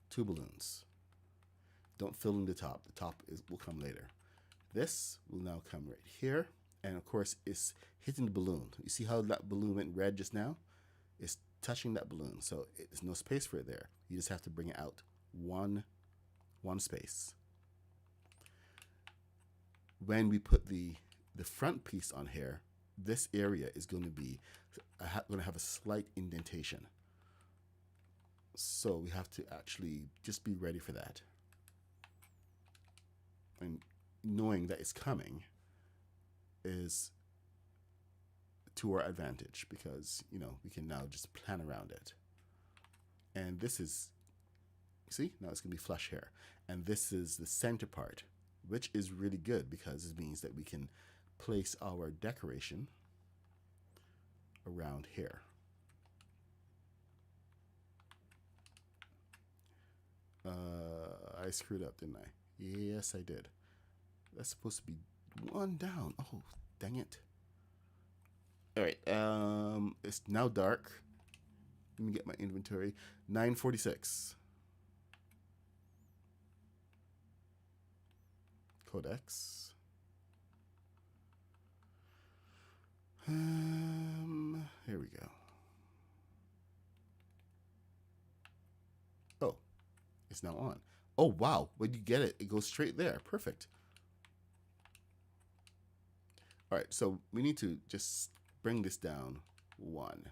2 balloons. Don't fill in the top. The top will come later. This will now come right here, and of course it's hitting the balloon. You see how that balloon went red just now? It's touching that balloon, so there's no space for it there. You just have to bring it out one space. When we put the front piece on here, this area is going to be going to have a slight indentation. So we have to actually just be ready for that. And knowing that it's coming is to our advantage, because, you know, we can now just plan around it. And this is, see, now it's going to be flush here. And this is the center part, which is really good because it means that we can place our decoration around here. I screwed up, didn't I? Yes, I did. That's supposed to be 1 down. Oh, dang it. All right, it's now dark. Let me get my inventory. 946. Codex. Here we go. Oh, it's now on. Oh, wow. When you get it, it goes straight there. Perfect. All right, so we need to just bring this down 1.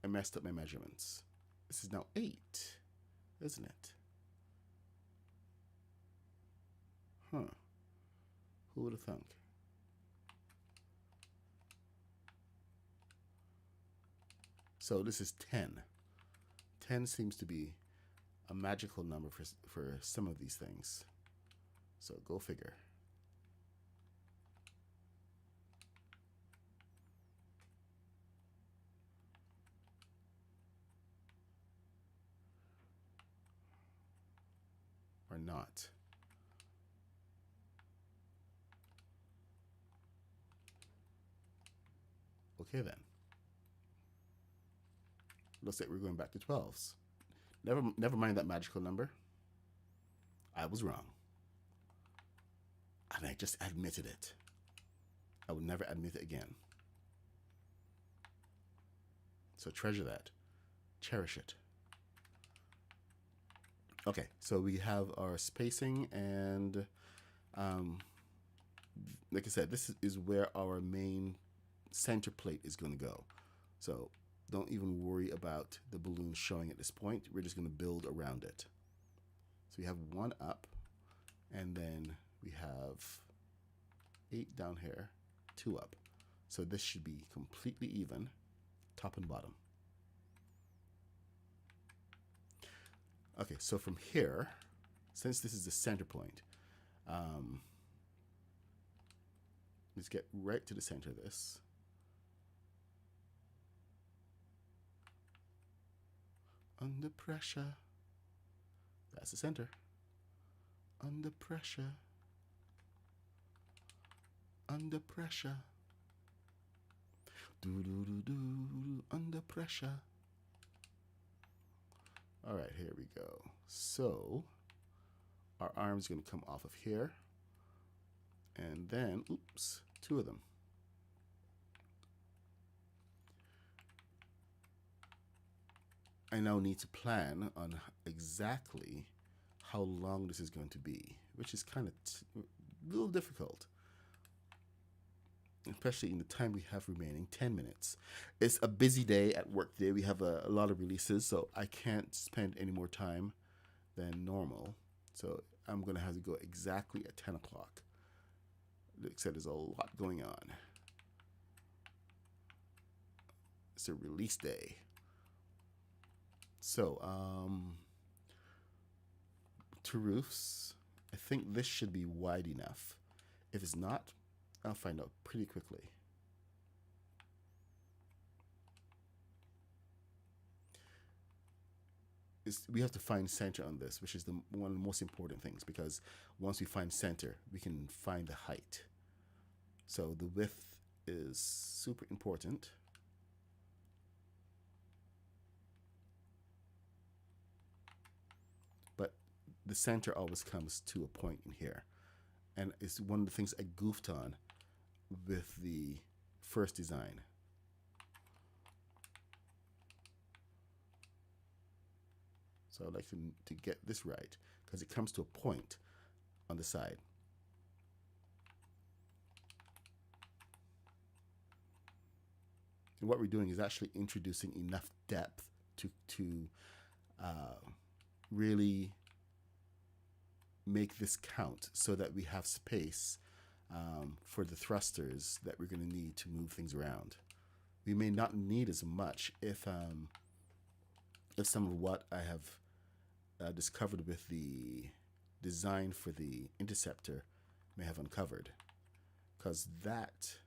I messed up my measurements. This is now 8, isn't it? Huh. Who would have thunk? So this is 10. 10 seems to be a magical number for some of these things. So go figure. Or not. Okay then. Looks like we're going back to 12s. Never mind that magical number. I was wrong. And I just admitted it. I would never admit it again. So treasure that. Cherish it. Okay, so we have our spacing, and like I said, this is where our main center plate is going to go. So don't even worry about the balloon showing at this point. We're just going to build around it. So we have 1 up, and then we have 8 down here, 2 up. So this should be completely even, top and bottom. Okay, so from here, since this is the center point, let's get right to the center of this. Under pressure. That's the center. Under pressure. Under pressure. Do do do do. Under pressure. All right, here we go. So our arm's going to come off of here, and then, oops, 2 of them. I now need to plan on exactly how long this is going to be, which is kind of a little difficult, especially in the time we have remaining, 10 minutes. It's a busy day at work today. We have a lot of releases, so I can't spend any more time than normal. So I'm going to have to go exactly at 10 o'clock. Like I said, there's a lot going on. It's a release day. So, to roofs, I think this should be wide enough. If it's not, I'll find out pretty quickly. We have to find center on this, which is one of the most important things, because once we find center, we can find the height. So the width is super important. the center always comes to a point in here. And it's one of the things I goofed on with the first design. So I'd like to get this right, because it comes to a point on the side. And what we're doing is actually introducing enough depth to really make this count, so that we have space for the thrusters that we're going to need to move things around. We may not need as much if some of what I have discovered with the design for the interceptor may have uncovered, because that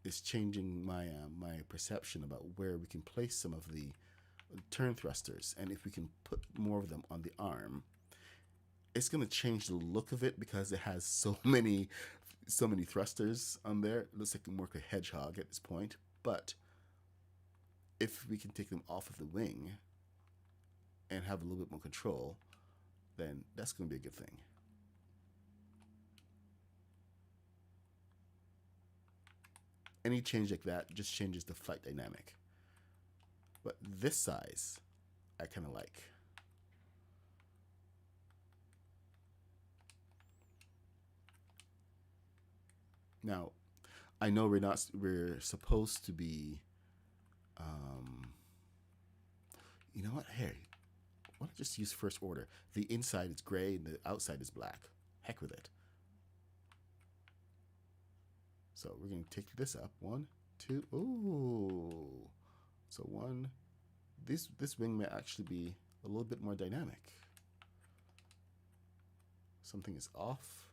is changing my my perception about where we can place some of the turn thrusters. And if we can put more of them on the arm, it's going to change the look of it, because it has so many thrusters on there. It looks like more like a hedgehog at this point. But if we can take them off of the wing and have a little bit more control, then that's going to be a good thing. Any change like that just changes the flight dynamic. But this size, I kind of like. Now, I know we're supposed to be, you know what? Hey, why don't I just use first order? The inside is gray and the outside is black. Heck with it. So we're going to take this up. 1, 2. Ooh. So 1. This wing may actually be a little bit more dynamic. Something is off.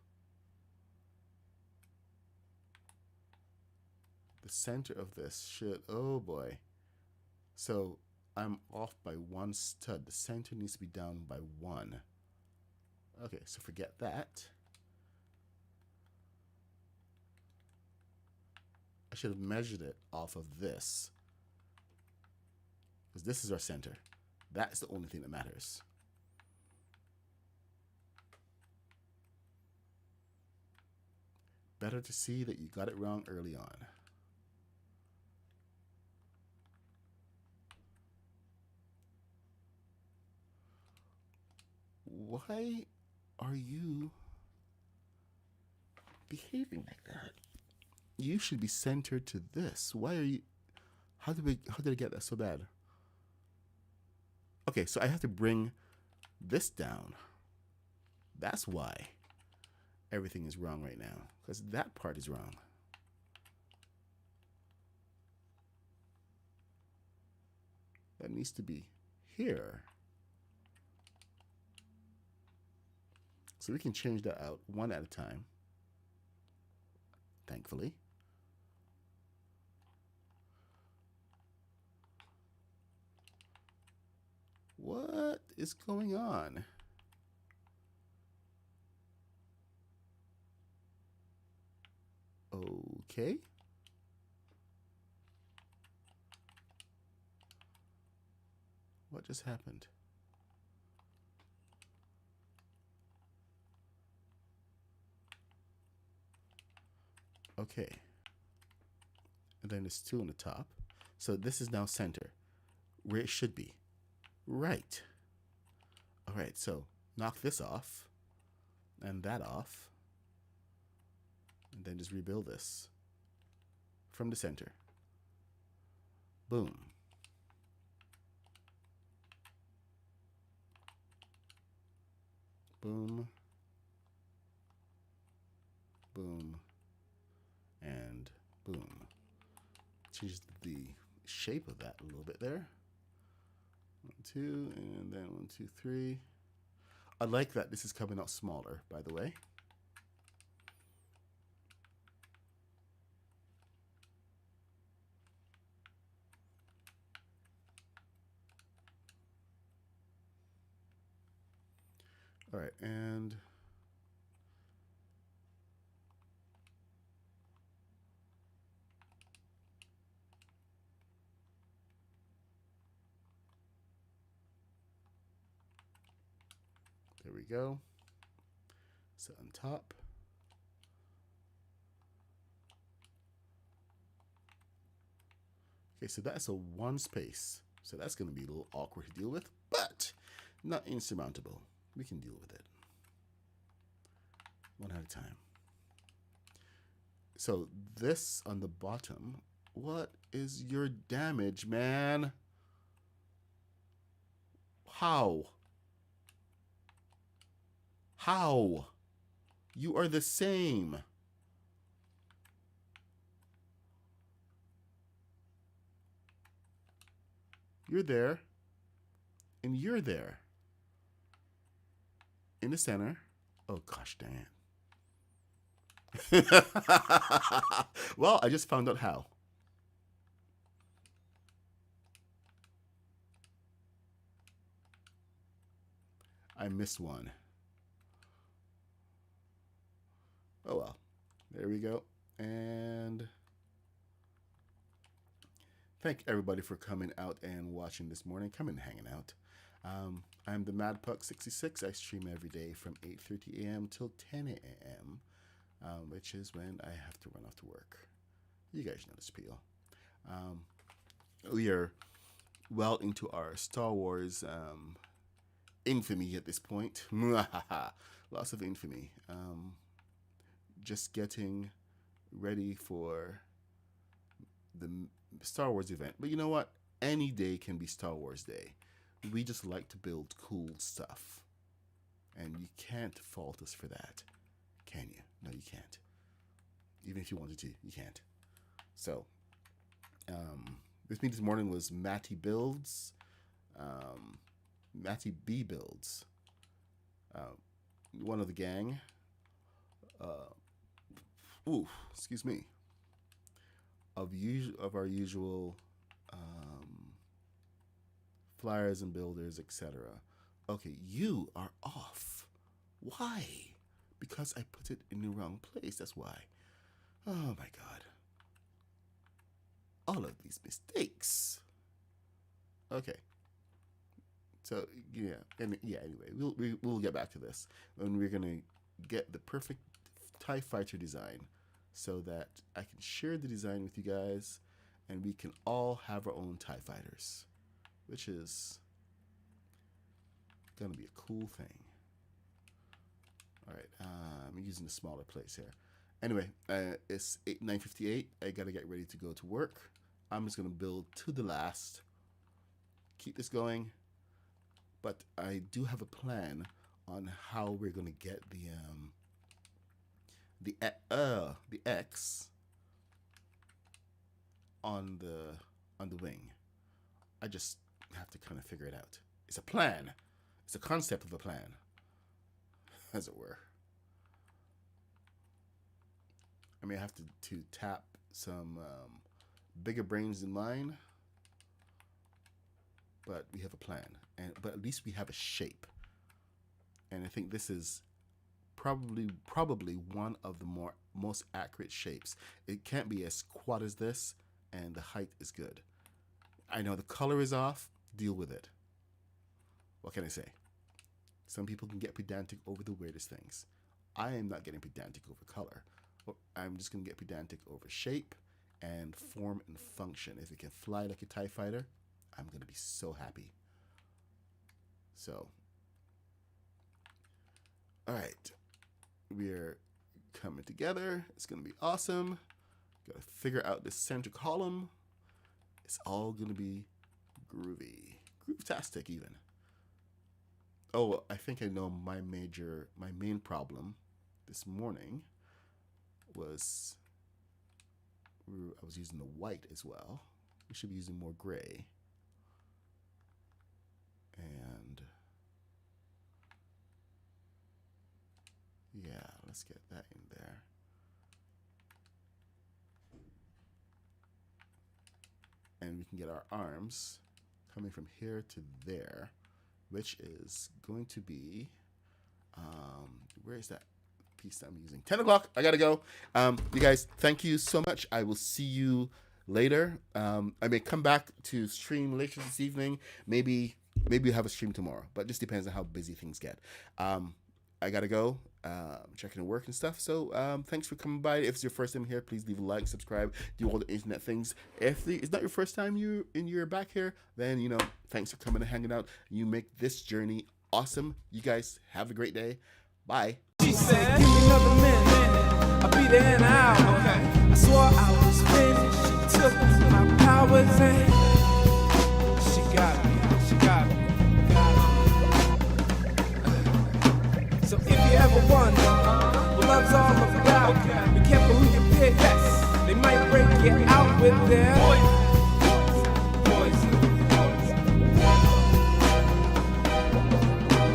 The center of this should, oh boy. So I'm off by 1 stud. The center needs to be down by 1. Okay, so forget that. I should have measured it off of this, because this is our center. That's the only thing that matters. Better to see that you got it wrong early on. Why are you behaving like that? You should be centered to this. Why are you? How did I get that so bad? Okay, so I have to bring this down. That's why everything is wrong right now, because that part is wrong. That needs to be here. So we can change that out one at a time, thankfully. What is going on? Okay. What just happened? Okay. And then there's 2 on the top. So this is now center, where it should be. Right. All right, so knock this off and that off, and then just rebuild this from the center. Boom. Boom. Boom. And boom. Change the shape of that a little bit there. 1, 2, and then 1, 2, 3. I like that this is coming out smaller, by the way. All right, and there we we go. So on top. Okay, so that's a one space. So that's going to be a little awkward to deal with, but not insurmountable. We can deal with it. One at a time. So this on the bottom, what is your damage, man? How? How? You are the same. You're there. And you're there. In the center. Oh, gosh dang it. Well, I just found out how. I missed one. Oh well. There we go. And thank everybody for coming out and watching this morning. Coming and hanging out. I'm the MadPuck66. I stream every day from 8:30 a.m. till 10 a.m., which is when I have to run off to work. You guys know the spiel. We are well into our Star Wars infamy at this point. Lots of infamy. Just getting ready for the Star Wars event. But you know what? Any day can be Star Wars Day. We just like to build cool stuff. And you can't fault us for that. Can you? No, you can't. Even if you wanted to, you can't. So, with me this morning was Matty Builds. Matty B Builds. One of the gang. Excuse me. Of our usual flyers and builders, etc. Okay, you are off. Why? Because I put it in the wrong place. That's why. Oh my God. All of these mistakes. Okay. So yeah, anyway, we'll get back to this, and we're gonna get the perfect TIE fighter design, so that I can share the design with you guys, and we can all have our own TIE fighters, which is gonna be a cool thing. All right, I'm using a smaller place here. Anyway, it's 9:58. I gotta get ready to go to work. I'm just gonna build to the last. Keep this going. But I do have a plan on how we're gonna get the X on the wing. I just have to kind of figure it out. It's a plan. It's a concept of a plan, as it were. I may have to tap some bigger brains than mine, but we have a plan, but at least we have a shape. And I think this is probably one of the most accurate shapes. It can't be as quad as this, and the height is good. I know the color is off. Deal with it. What can I say? Some people can get pedantic over the weirdest things. I am not getting pedantic over color. I'm just going to get pedantic over shape and form and function. If it can fly like a TIE fighter, I'm going to be so happy. So, all right. We're coming together. It's going to be awesome. Got to figure out this center column. It's all going to be groovy. Groove-tastic even. Oh, I think I know my main problem this morning was I was using the white as well. We should be using more gray. And yeah, let's get that in there. And we can get our arms coming from here to there, which is going to be, where is that piece that I'm using? 10 o'clock, I gotta go. You guys, thank you so much. I will see you later. I may come back to stream later this evening, maybe Maybe we'll have a stream tomorrow, but it just depends on how busy things get. I gotta go, checking work and stuff. So thanks for coming by. If it's your first time here, please leave a like, subscribe, do all the internet things. If it's not your first time you're back here, then thanks for coming and hanging out. You make this journey awesome. You guys have a great day. Bye. She said, give me another minute, I'll be there in an hour. Okay. I swore I was finished. She took my powers and she got me. So if you ever wonder what love's all about, be careful who you pick. Yes, they might break you out with their poison.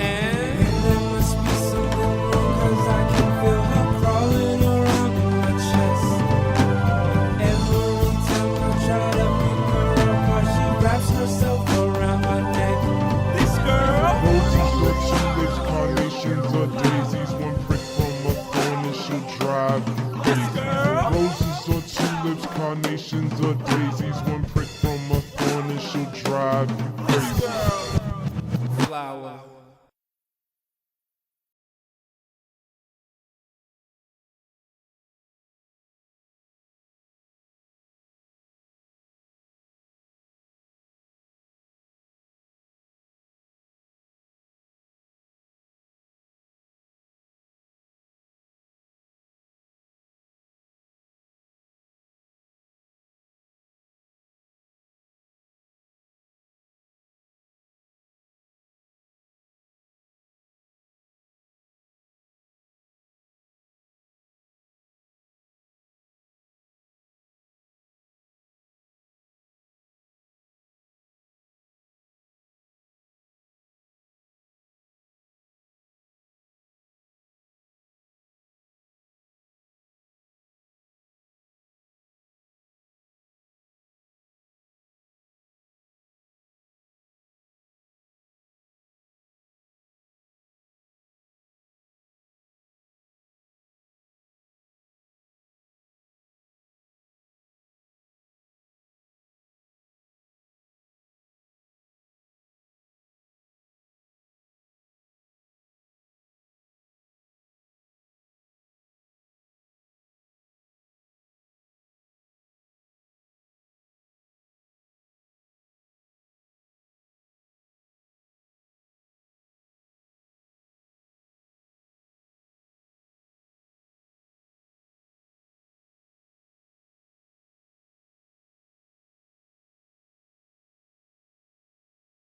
And there must be something wrong, 'cause I can feel her crawling around in my chest. Every time I try to pick her up, how she wraps herself around my neck. This girl, carnations or daisies, one prick from a thorn and she'll drive you crazy. Roses or tulips, carnations or daisies, one prick from a thorn and she'll drive you crazy. flower.